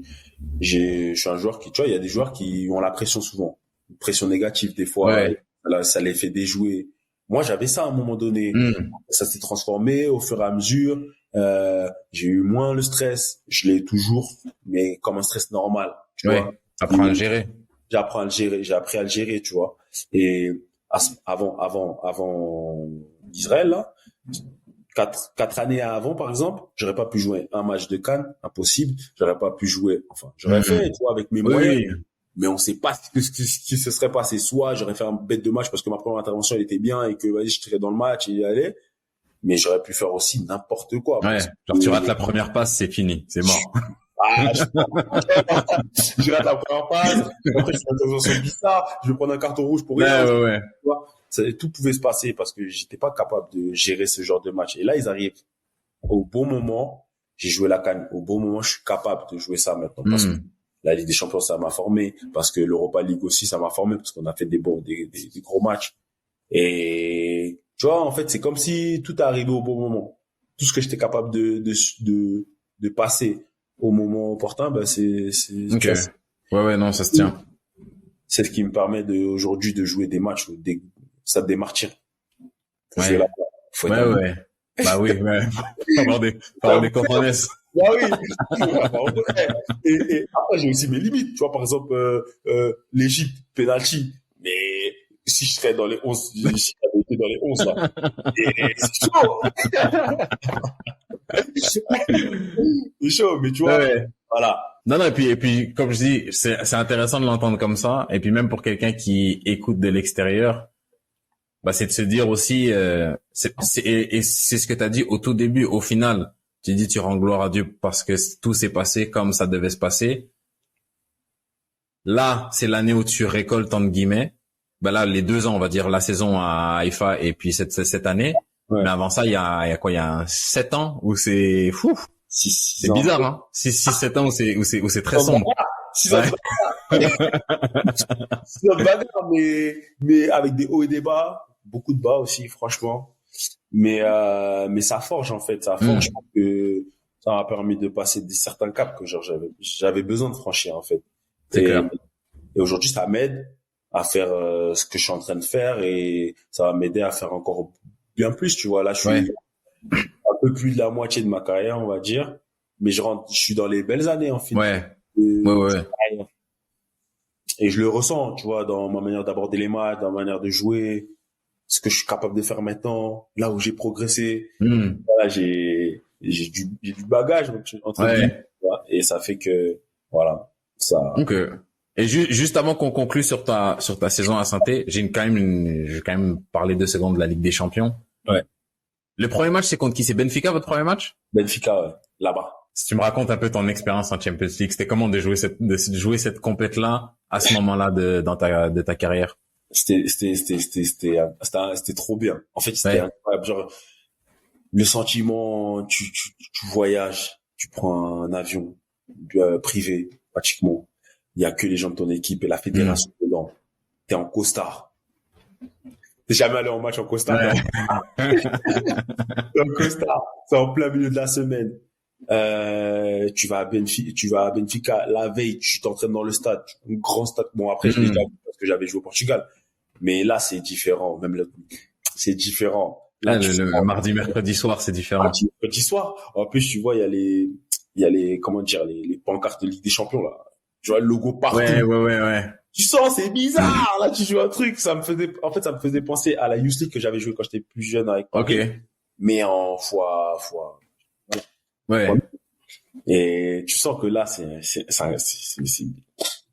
suis un joueur qui, tu vois, il y a des joueurs qui ont la pression souvent, une pression négative des fois. Ouais. Ça les fait déjouer. Moi, j'avais ça à un moment donné. Ça s'est transformé au fur et à mesure. J'ai eu moins le stress. Je l'ai toujours, mais comme un stress normal. Tu vois. Apprends à le gérer. J'ai appris à le gérer, tu vois. Et avant d'Israël, là, 4 années avant, par exemple, j'aurais pas pu jouer un match de CAN, impossible. J'aurais pas pu jouer. Enfin, j'aurais fait, tu vois, avec mes moyens. Mais on sait pas ce qui se serait passé. Soit j'aurais fait un bête de match parce que ma première intervention elle était bien et que vas-y je tirais dans le match et y aller. Mais j'aurais pu faire aussi n'importe quoi. Ouais. Genre tu rates la première passe, c'est fini, c'est mort. Je rate la première passe. Après je fais une intervention bizarre. Je vais prendre un carton rouge pour rien. Ouais. Tu vois, tout pouvait se passer parce que j'étais pas capable de gérer ce genre de match. Et là ils arrivent au bon moment. J'ai joué la CAN au bon moment. Je suis capable de jouer ça maintenant parce que la Ligue des Champions, ça m'a formé, parce que l'Europa League aussi, ça m'a formé, parce qu'on a fait des gros matchs. Et, tu vois, en fait, c'est comme si tout est arrivé au bon moment. Tout ce que j'étais capable de passer au moment opportun, c'est, okay. Ouais, non, ça se tient. C'est ce qui me permet aujourd'hui de jouer des matchs, ça des martyrs. Ouais. Ouais. Bah oui, ouais. Faut avoir des cojones. Ah oui. Et après, j'ai aussi mes limites. Tu vois, par exemple, l'Égypte, penalty. Mais si je serais dans les 11, si j'avais été dans les 11, là. Et c'est chaud. C'est chaud, mais tu vois, Ouais. voilà. Non, et puis, comme je dis, c'est intéressant de l'entendre comme ça. Et puis, même pour quelqu'un qui écoute de l'extérieur, bah, c'est de se dire aussi, et c'est ce que tu as dit au tout début, au final, tu dis, tu rends gloire à Dieu parce que tout s'est passé comme ça devait se passer. Là, c'est l'année où tu récoltes, entre guillemets. Ben là, les 2 ans, on va dire, la saison à Haïfa et puis cette année. Ouais. Mais avant ça, il y a quoi? Il y a 7 ans où c'est fou. C'est bizarre, hein? 7 ans où c'est très sombre. 6 ans de bagarre, mais avec des hauts et des bas, beaucoup de bas aussi, franchement. Mais ça forge, en fait, ça forge. Je pense que ça m'a permis de passer certains caps que genre j'avais besoin de franchir, en fait. C'est clair. Et aujourd'hui, ça m'aide à faire ce que je suis en train de faire et ça va m'aider à faire encore bien plus, tu vois. Là, je suis un peu plus de la moitié de ma carrière, on va dire, mais je suis dans les belles années, en fait. Ouais. Et je le ressens, tu vois, dans ma manière d'aborder les matchs, dans ma manière de jouer, ce que je suis capable de faire maintenant, là où j'ai progressé. Voilà, j'ai du bagage, entre guillemets, tu vois, et ça fait que, voilà, ça. Donc, et juste avant qu'on conclue sur ta saison à Saint-Étienne, je vais quand même parler 2 secondes de la Ligue des Champions. Ouais. Le premier match, c'est contre qui? C'est Benfica, votre premier match? Benfica, ouais, là-bas. Si tu me racontes un peu ton expérience en Champions League, c'était comment de jouer cette compète-là à ce moment-là de ta carrière? C'était trop bien. En fait, c'était incroyable. Genre, le sentiment, tu voyages, tu prends un avion privé, pratiquement. Il y a que les gens de ton équipe et la fédération dedans. T'es en costard. T'es jamais allé en match en costard. Ouais. T'es en costard. C'est en plein milieu de la semaine. Tu vas à Benfica la veille, tu t'entraînes dans le stade, un grand stade. Bon, après, je l'ai déjà vu parce que j'avais joué au Portugal. Mais là, c'est différent. Même là, c'est différent. Là, le mardi, mercredi soir, c'est différent. Mercredi soir. En plus, tu vois, il y a les, comment dire, les pancartes de Ligue des Champions, là. Tu vois, le logo partout. Ouais. Tu sens, c'est bizarre. Là, tu joues un truc. Ça me faisait penser à la Youth League que j'avais joué quand j'étais plus jeune avec Paris. Ok. Mais en fois. Ouais. Et tu sens que là, c'est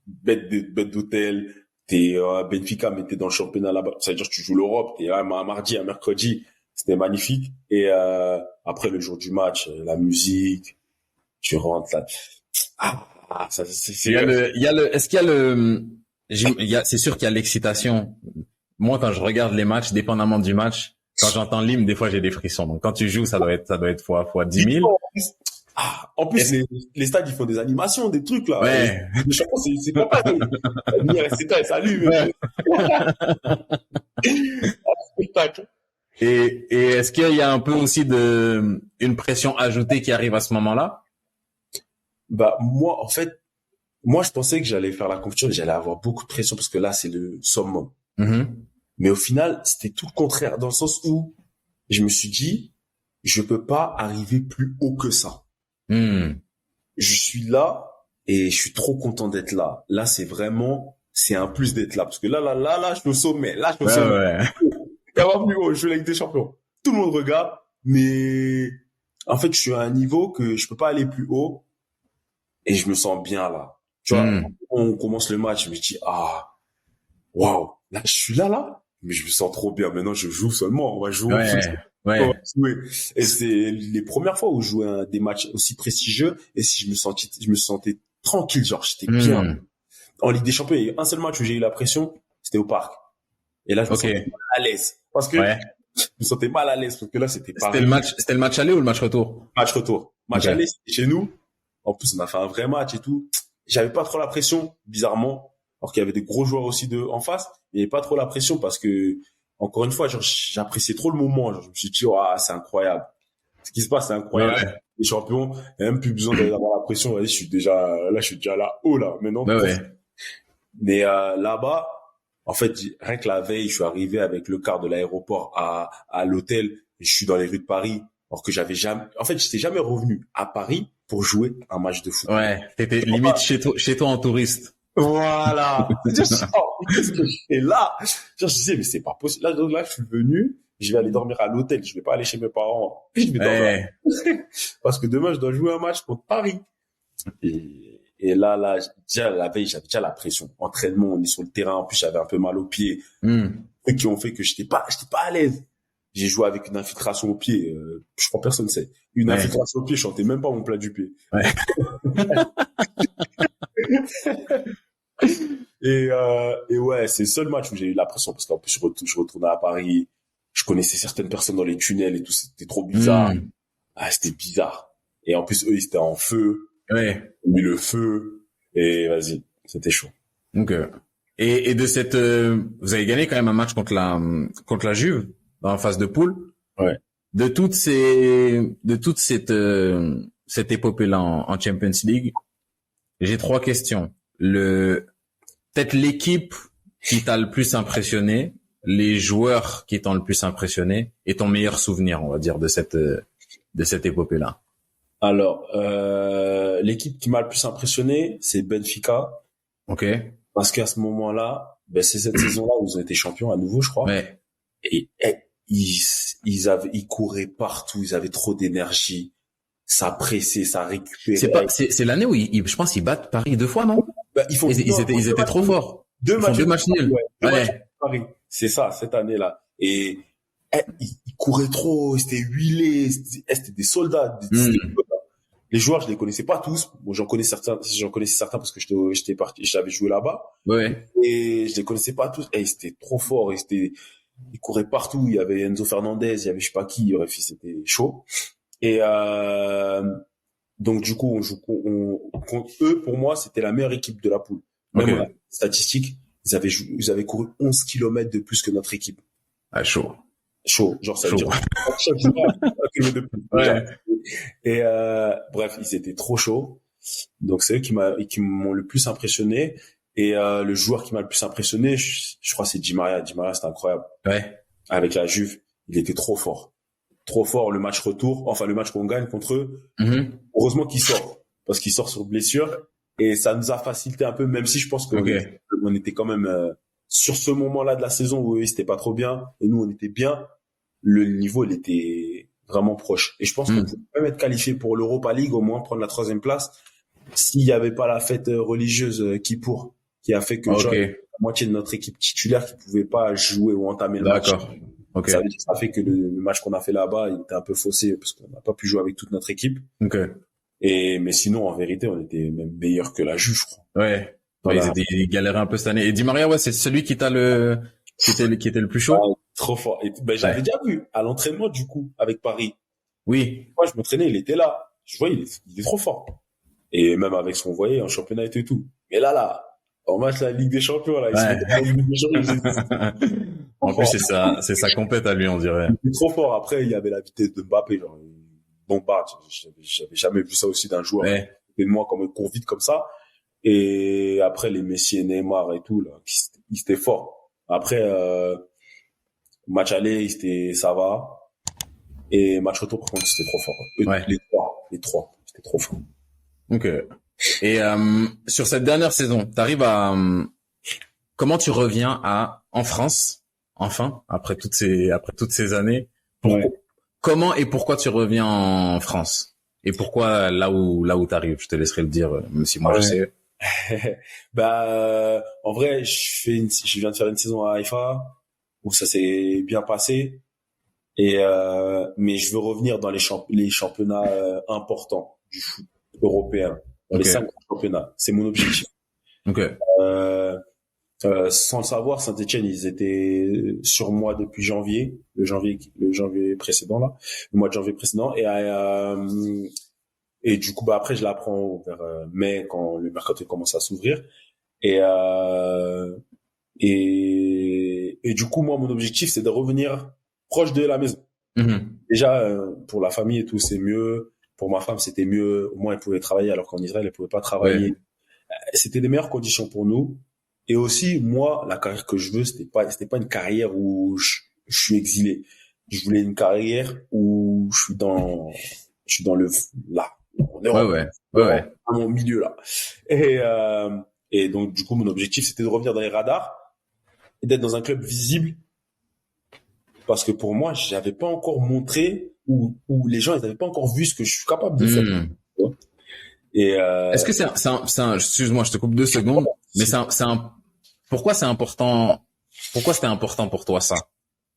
bête d'hôtel. T'es à Benfica, mais t'es dans le championnat là-bas. Ça veut dire que tu joues l'Europe. T'es un mardi, un mercredi. C'était magnifique. Et après le jour du match, la musique, tu rentres là. C'est sûr qu'il y a l'excitation. Moi, quand je regarde les matchs, dépendamment du match, quand j'entends l'hymne, des fois, j'ai des frissons. Donc, quand tu joues, ça doit être fois 10 000. En plus, les stades, ils font des animations, des trucs, là. Ouais. Le champion, c'est pas pareil. La lumière, c'est salut. Ouais. Spectacle. Et est-ce qu'il y a un peu aussi une pression ajoutée qui arrive à ce moment-là? Bah, moi, en fait, je pensais que j'allais faire la compétition et j'allais avoir beaucoup de pression parce que là, c'est le summum. Mais au final, c'était tout le contraire, dans le sens où je me suis dit, je peux pas arriver plus haut que ça. Je suis là et je suis trop content d'être là. Là, c'est un plus d'être là. Parce que là, je suis au sommet. Là, je suis au sommet. Ouais. Et avoir plus haut, je joue la Ligue des Champions. Tout le monde regarde, mais en fait, je suis à un niveau que je peux pas aller plus haut et je me sens bien là. Tu vois, on commence le match, je me dis, waouh, là, je suis là, mais je me sens trop bien. Maintenant, je joue seulement. On va jouer. Ouais. Et c'est les premières fois où je jouais des matchs aussi prestigieux et si je me sentais tranquille, genre, j'étais bien. En Ligue des Champions, il y a eu un seul match où j'ai eu la pression, c'était au Parc. Et là, je me sentais mal à l'aise. Parce que je me sentais mal à l'aise parce que là, c'était pas. C'était le match aller ou le match retour? Match retour. Match aller, c'était chez nous. En plus, on a fait un vrai match et tout. J'avais pas trop la pression, bizarrement. Alors qu'il y avait des gros joueurs aussi en face. Il n'y avait pas trop la pression parce que, encore une fois, genre, j'appréciais trop le moment. Genre, je me suis dit, c'est incroyable. Ce qui se passe, c'est incroyable. Ouais. Les champions, il n'y a même plus besoin d'avoir la pression. Vas-y, je suis déjà là-haut, là. Maintenant. Mais, là-bas, en fait, rien que la veille, je suis arrivé avec le car de l'aéroport à l'hôtel. Et je suis dans les rues de Paris. Alors que j'étais jamais revenu à Paris pour jouer un match de foot. Ouais. T'étais limite chez toi en touriste. Voilà. Qu'est-ce que je fais là? Genre, je disais, mais c'est pas possible. Là, je suis venu, je vais aller dormir à l'hôtel. Je vais pas aller chez mes parents. Je vais dormir. Parce que demain, je dois jouer un match contre Paris. Et là, déjà, la veille, j'avais déjà la pression. Entraînement, on est sur le terrain. En plus, j'avais un peu mal aux pieds. Trucs qui ont fait que j'étais pas à l'aise. J'ai joué avec une infiltration au pied. Je crois personne sait. Une infiltration au pied, je chantais même pas mon plat du pied. Et ouais, c'est le seul match où j'ai eu la pression parce qu'en plus, je retournais à Paris. Je connaissais certaines personnes dans les tunnels et tout. C'était trop bizarre. Ah, c'était bizarre. Et en plus, eux, ils étaient en feu. Ils ont mis le feu. Et vas-y, c'était chaud. Donc, et de cette, vous avez gagné quand même un match contre la Juve dans la phase de poule. Ouais. De toute cette épopée-là en Champions League, j'ai 3 questions. Peut-être l'équipe qui t'a le plus impressionné, les joueurs qui t'ont le plus impressionné et ton meilleur souvenir, on va dire, de cette épopée-là. Alors, l'équipe qui m'a le plus impressionné, c'est Benfica. Ok. Parce qu'à ce moment-là, c'est cette saison-là où ils ont été champions à nouveau, je crois. Ouais. Et ils couraient partout, ils avaient trop d'énergie. Ça pressait, ça récupérait. C'est l'année où je pense qu'ils battent Paris 2 fois, non? Ils étaient trop forts. Deux matchs nuls. Ouais. Paris. C'est ça, cette année-là. Et ils couraient trop, c'était huilé, c'était des soldats. Les joueurs, je les connaissais pas tous. Bon, j'en connaissais certains parce que j'étais parti, j'avais joué là-bas. Ouais. Et je les connaissais pas tous. Et c'était trop fort. Ils couraient partout. Il y avait Enzo Fernandez, il y avait je sais pas qui. Bref, c'était chaud. Et donc du coup, contre eux, pour moi, c'était la meilleure équipe de la poule. Même la statistique, ils avaient couru 11 kilomètres de plus que notre équipe. Ah, chaud. Genre ça veut dire chaque jour, 1 kilomètre de plus. Ouais. Et bref, ils étaient trop chauds. Donc c'est eux qui m'ont le plus impressionné. Et le joueur qui m'a le plus impressionné, je crois, c'est Di Maria. Di Maria, c'était incroyable. Ouais. Avec la Juve, il était trop fort. Trop fort, le match retour, enfin le match qu'on gagne contre eux. Heureusement qu'il sort, parce qu'il sort sur blessure. Et ça nous a facilité un peu, même si je pense qu'on était quand même sur ce moment-là de la saison où ils étaient pas trop bien, et nous on était bien. Le niveau, il était vraiment proche. Et je pense qu'on pouvait même être qualifié pour l'Europa League, au moins prendre la 3e place, s'il y avait pas la fête religieuse qui a fait que la moitié de notre équipe titulaire qui pouvait pas jouer ou entamer le match. D'accord. Okay. Ça fait que le match qu'on a fait là-bas, il était un peu faussé parce qu'on n'a pas pu jouer avec toute notre équipe. Mais sinon, en vérité, on était même meilleur que la Juve, je crois. Ouais. Ils galéraient un peu cette annne. Et Di Maria, ouais, c'est celui qui était le plus chaud. Ouais, trop fort. Et j'avais déjà vu à l'entraînement du coup avec Paris. Oui. Moi, je m'entraînais, il était là. Je voyais, il est trop fort. Et même avec ce qu'on voyait en championnat et tout. Mais là, en match la Ligue des Champions, là, il se met dans la Ligue des Champions. En plus, c'est sa compète à lui, on dirait. Il est trop fort. Après, il y avait la vitesse de Mbappé, genre, bombarde. J'avais jamais vu ça aussi d'un joueur. Et moi, comme un court vite comme ça. Et après, les Messi et Neymar et tout, là, ils étaient forts. Après, match aller, ça va. Et match retour, par contre, c'était trop fort. Les trois, c'était trop fort. Ok. Et sur cette dernière saison, t'arrives à comment tu reviens en France, enfin, après toutes ces années. Comment et pourquoi tu reviens en France? Et pourquoi là où t'arrives? Je te laisserai le dire, même si moi je sais. En vrai, je viens de faire une saison à Haïfa où ça s'est bien passé. Et mais je veux revenir dans les championnats importants du foot européen, dans les 5 championnats. C'est mon objectif. Sans le savoir, Saint-Etienne, ils étaient sur moi depuis le janvier précédent là, le mois de janvier précédent. Et du coup, après, je l'apprends vers mai quand le mercato commence à s'ouvrir. Et du coup, moi, mon objectif, c'est de revenir proche de la maison. Déjà, pour la famille et tout, c'est mieux. Pour ma femme, c'était mieux. Au moins, elle pouvait travailler alors qu'en Israël, elle pouvait pas travailler. C'était des meilleures conditions pour nous. Et aussi, moi, la carrière que je veux, c'était pas une carrière où je suis exilé. Je voulais une carrière où je suis dans là, en Europe, dans mon milieu là. Et Et donc, du coup, mon objectif, c'était de revenir dans les radars et d'être dans un club visible. Parce que pour moi, j'avais pas encore montré ou les gens, ils n'avaient pas encore vu ce que je suis capable de faire. Et Est-ce que excuse-moi, je te coupe 2 secondes, mais pourquoi c'est important, pourquoi c'était important pour toi ça,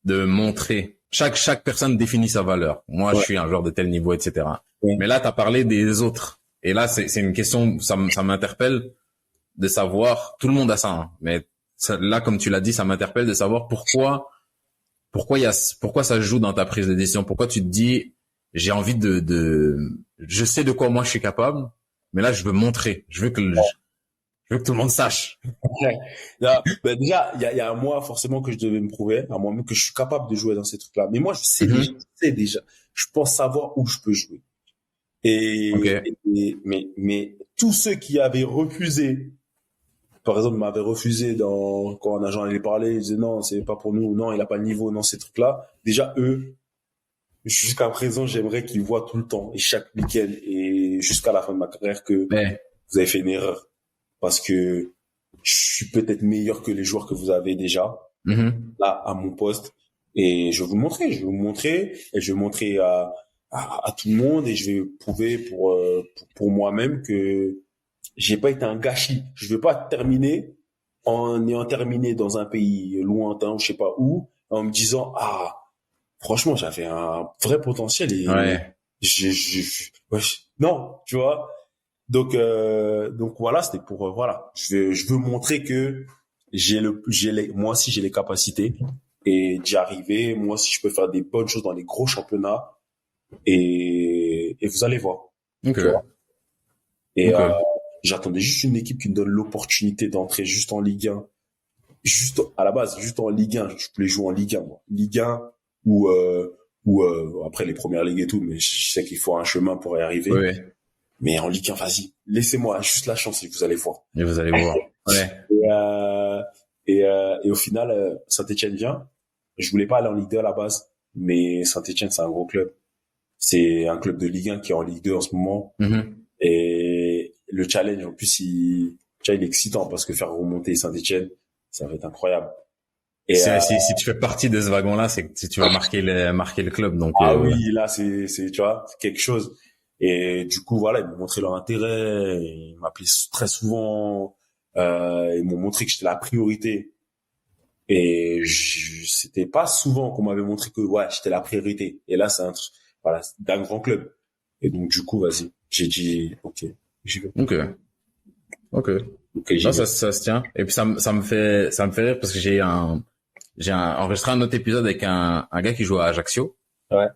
de montrer, chaque personne définit sa valeur. Moi, je suis un joueur de tel niveau, etc. Mais là, t'as parlé des autres. Et là, c'est une question, ça m'interpelle de savoir, tout le monde a ça, hein, mais là, comme tu l'as dit, ça m'interpelle de savoir pourquoi ça joue dans ta prise de décision. Pourquoi tu te dis, j'ai envie je sais de quoi moi je suis capable, mais là, je veux montrer. Je veux que tout le monde sache. Là, ben déjà, il y a un mois forcément que je devais me prouver, à moi-même que je suis capable de jouer dans ces trucs-là. Mais moi, je sais déjà. Je pense savoir où je peux jouer. Mais tous ceux qui avaient refusé, par exemple, m'avaient refusé quand un agent allait parler, ils disaient non, c'est pas pour nous, non, il a pas le niveau, non, ces trucs-là. Déjà, eux, jusqu'à présent, j'aimerais qu'ils voient tout le temps et chaque week-end et jusqu'à la fin de ma carrière que vous avez fait une erreur. Parce que je suis peut-être meilleur que les joueurs que vous avez déjà, là, à mon poste. Et je vais vous le montrer. Je vais vous montrer et je vais montrer à tout le monde et je vais prouver pour moi-même que j'ai pas été un gâchis. Je vais pas terminer en ayant terminé dans un pays lointain, je sais pas où, en me disant, franchement, j'avais un vrai potentiel et non, tu vois. Donc voilà, c'était pour voilà. Je veux montrer que moi aussi j'ai les capacités et d'y arriver. Moi aussi je peux faire des bonnes choses dans les gros championnats et vous allez voir. Okay. Tu vois. Et j'attendais juste une équipe qui me donne l'opportunité d'entrer juste en Ligue 1. Juste à la base, juste en Ligue 1, je voulais jouer en Ligue 1 moi. Ligue 1 ou après les premières ligues et tout, mais je sais qu'il faut un chemin pour y arriver. Oui. Mais en Ligue 1, vas-y, laissez-moi juste la chance et vous allez voir. Et vous allez voir. Ouais. Et au final, Saint-Etienne vient. Je voulais pas aller en Ligue 2 à la base, mais Saint-Etienne, c'est un gros club. C'est un club de Ligue 1 qui est en Ligue 2 en ce moment. Et le challenge, en plus, il est excitant parce que faire remonter Saint-Etienne, ça va être incroyable. Et si tu fais partie de ce wagon-là, c'est que tu vas marquer le club. Donc, oui, là, c'est, tu vois, c'est quelque chose. Et du coup, voilà, ils m'ont montré leur intérêt, ils m'appelaient très souvent, ils m'ont montré que j'étais la priorité. Et c'était pas souvent qu'on m'avait montré que, ouais, j'étais la priorité. Et là, c'est d'un grand club. Et donc, du coup, vas-y, j'ai dit, ok, j'y vais. Ok. Non, ça se tient. Et puis, ça me fait rire parce que j'ai enregistré un autre épisode avec un gars qui joue à Ajaccio. Ouais.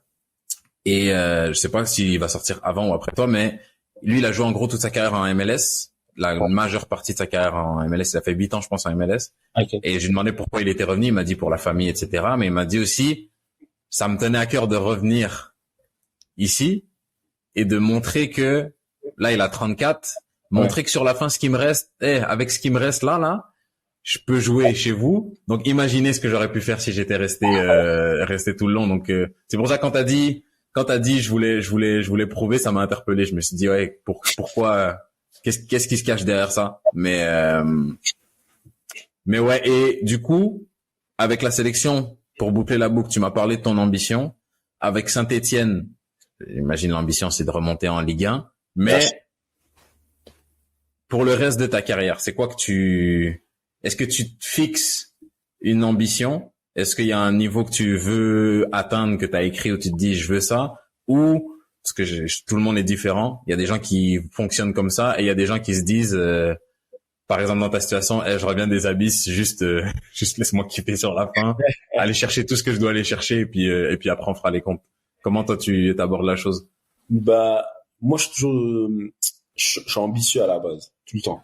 Et je sais pas s'il va sortir avant ou après toi, mais lui, il a joué en gros toute sa carrière en MLS, la majeure partie de sa carrière en MLS. Il a fait 8 ans, je pense, en MLS. Okay. Et j'ai demandé pourquoi il était revenu. Il m'a dit pour la famille, etc. Mais il m'a dit aussi, ça me tenait à cœur de revenir ici et de montrer que, là, il a 34, montrer que sur la fin, ce qui me reste, avec ce qui me reste là, je peux jouer chez vous. Donc, imaginez ce que j'aurais pu faire si j'étais resté tout le long. Donc, c'est pour ça quand t'as dit, je voulais prouver, ça m'a interpellé. Je me suis dit, ouais, pourquoi, qu'est-ce qui se cache derrière ça? Mais ouais. Et du coup, avec la sélection, pour boucler la boucle, tu m'as parlé de ton ambition. Avec Saint-Etienne, j'imagine l'ambition, c'est de remonter en Ligue 1. Mais pour le reste de ta carrière, c'est quoi est-ce que tu te fixes une ambition? Est-ce qu'il y a un niveau que tu veux atteindre, que tu as écrit où tu te dis je veux ça? Ou, parce que tout le monde est différent, il y a des gens qui fonctionnent comme ça et il y a des gens qui se disent, par exemple dans ta situation, je reviens des abysses, juste laisse-moi kiffer sur la fin, aller chercher tout ce que je dois aller chercher et puis après on fera les comptes. Comment toi tu abordes la chose? Bah, moi je suis ambitieux à la base, tout le temps.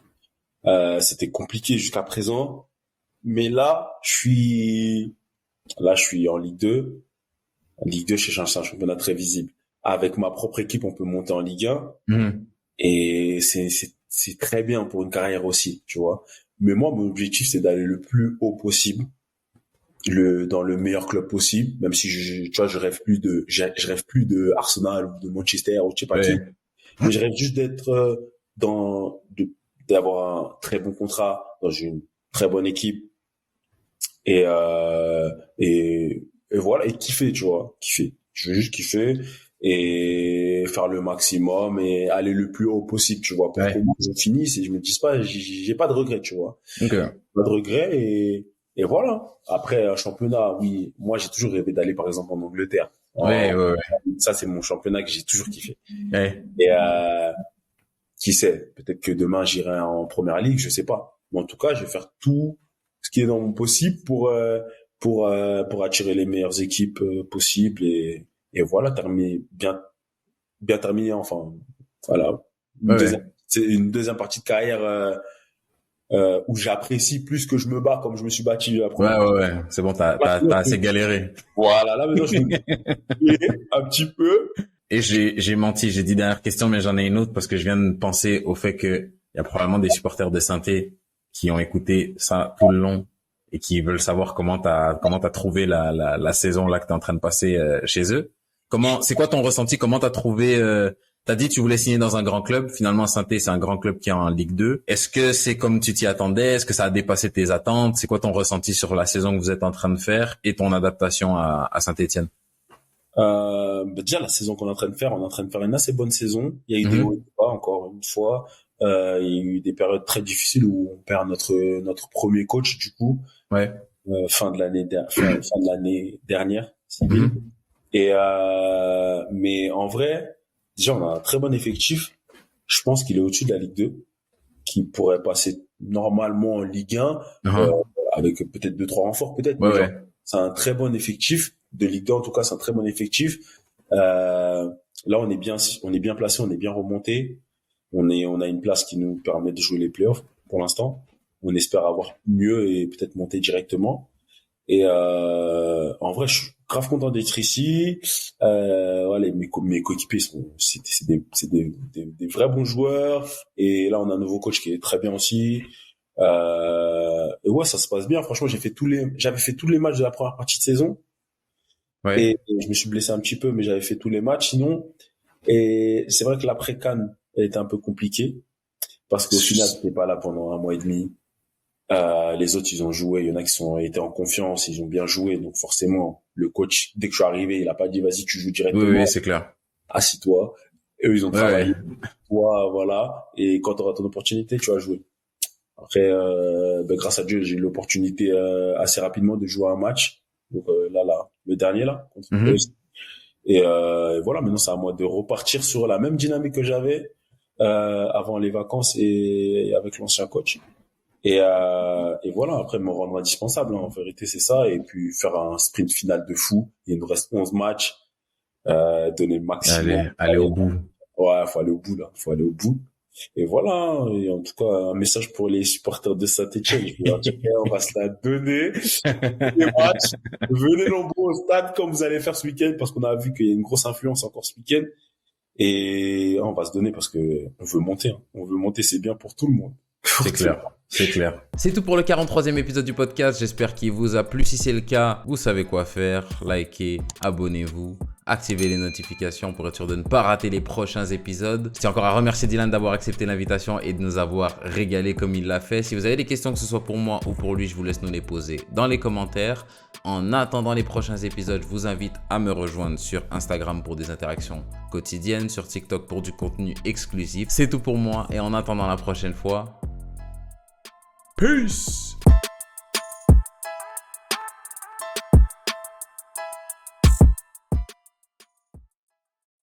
C'était compliqué jusqu'à présent, mais là je suis en Ligue 2. En Ligue 2, c'est un championnat très visible. Avec ma propre équipe, on peut monter en Ligue 1. Et c'est très bien pour une carrière aussi, tu vois. Mais moi, mon objectif, c'est d'aller le plus haut possible, dans le meilleur club possible, même si tu vois, je rêve plus de Arsenal ou de Manchester ou je sais pas qui. Mais je rêve juste d'être d'avoir un très bon contrat dans une très bonne équipe et voilà, et kiffer, tu vois, kiffer. Je veux juste kiffer et faire le maximum et aller le plus haut possible, tu vois, pour que je finisse et je me dise pas, j'ai pas de regrets, tu vois. Okay. Pas de regrets et voilà. Après, un championnat, oui, moi, j'ai toujours rêvé d'aller, par exemple, en Angleterre. Ouais. Ça, c'est mon championnat que j'ai toujours kiffé. Ouais. Et, qui sait, peut-être que demain, j'irai en première ligue, je sais pas. Mais en tout cas, je vais faire tout ce qui est dans mon possible pour attirer les meilleures équipes possibles et voilà, terminer bien terminé, enfin, voilà. C'est une deuxième partie de carrière, où j'apprécie plus que je me bats comme je me suis battu la première partie. Ouais. C'est bon, t'as assez galéré. Voilà, là, maintenant, je me un petit peu. Et j'ai menti, j'ai dit dernière question, mais j'en ai une autre parce que je viens de penser au fait que il y a probablement des supporters de Saint-Étienne qui ont écouté ça tout le long et qui veulent savoir comment t'as trouvé la saison là que t'es en train de passer chez eux. C'est quoi ton ressenti? Comment t'as trouvé, t'as dit que tu voulais signer dans un grand club. Finalement, Saint-Étienne, c'est un grand club qui est en Ligue 2. Est-ce que c'est comme tu t'y attendais? Est-ce que ça a dépassé tes attentes? C'est quoi ton ressenti sur la saison que vous êtes en train de faire et ton adaptation à Saint-Étienne? Déjà, la saison qu'on est en train de faire, on est en train de faire une assez bonne saison. Il y a eu des hauts et des bas, encore une fois. Il y a eu des périodes très difficiles où on perd notre premier coach, du coup. Ouais. Fin de l'année dernière. Et, mais en vrai, déjà, on a un très bon effectif. Je pense qu'il est au-dessus de la Ligue 2, qui pourrait passer normalement en Ligue 1, avec peut-être 2-3 renforts, peut-être. Ouais. C'est un très bon effectif. De Ligue 2, en tout cas, c'est un très bon effectif. Là, on est bien placé, on est bien remonté. On a une place qui nous permet de jouer les playoffs pour l'instant. On espère avoir mieux et peut-être monter directement. Et en vrai, je suis grave content d'être ici. Mes coéquipiers c'est des vrais bons joueurs. Et là, on a un nouveau coach qui est très bien aussi. Et ouais, ça se passe bien. Franchement, j'avais fait tous les matchs de la première partie de saison. Ouais. Et je me suis blessé un petit peu, mais j'avais fait tous les matchs sinon. Et c'est vrai que l'après-CAN, elle était un peu compliquée parce qu'au final, j'étais pas là pendant 1 mois et demi. Les autres, ils ont joué. Il y en a qui été en confiance, ils ont bien joué. Donc forcément, le coach, dès que je suis arrivé, il a pas dit vas-y, tu joues directement. Oui, c'est clair. Assis-toi. Et eux, ils ont travaillé. Toi, voilà. Et quand tu auras ton opportunité, tu vas jouer. Après, grâce à Dieu, j'ai eu l'opportunité assez rapidement de jouer un match. Donc là, le dernier là. Contre et voilà, maintenant c'est à moi de repartir sur la même dynamique que j'avais avant les vacances et avec l'ancien coach. Et voilà, après me rendre indispensable, en vérité c'est ça, et puis faire un sprint final de fou. Il nous reste 11 matchs, donner le maximum. Aller au bout. Ouais, faut aller au bout là, faut aller au bout. Et voilà, et en tout cas un message pour les supporters de Saint-Étienne. On va se la donner. Les matchs, venez nombreux au stade comme vous allez faire ce week-end, parce qu'on a vu qu'il y a une grosse influence encore ce week-end. Et on va se donner parce que on veut monter. On veut monter, c'est bien pour tout le monde. C'est clair. C'est clair. C'est tout pour le 43e épisode du podcast. J'espère qu'il vous a plu. Si c'est le cas, vous savez quoi faire. Likez, abonnez-vous, activez les notifications pour être sûr de ne pas rater les prochains épisodes. Je tiens encore à remercier Dylan d'avoir accepté l'invitation et de nous avoir régalé comme il l'a fait. Si vous avez des questions, que ce soit pour moi ou pour lui, je vous laisse nous les poser dans les commentaires. En attendant les prochains épisodes, je vous invite à me rejoindre sur Instagram pour des interactions quotidiennes, sur TikTok pour du contenu exclusif. C'est tout pour moi et en attendant la prochaine fois, peace!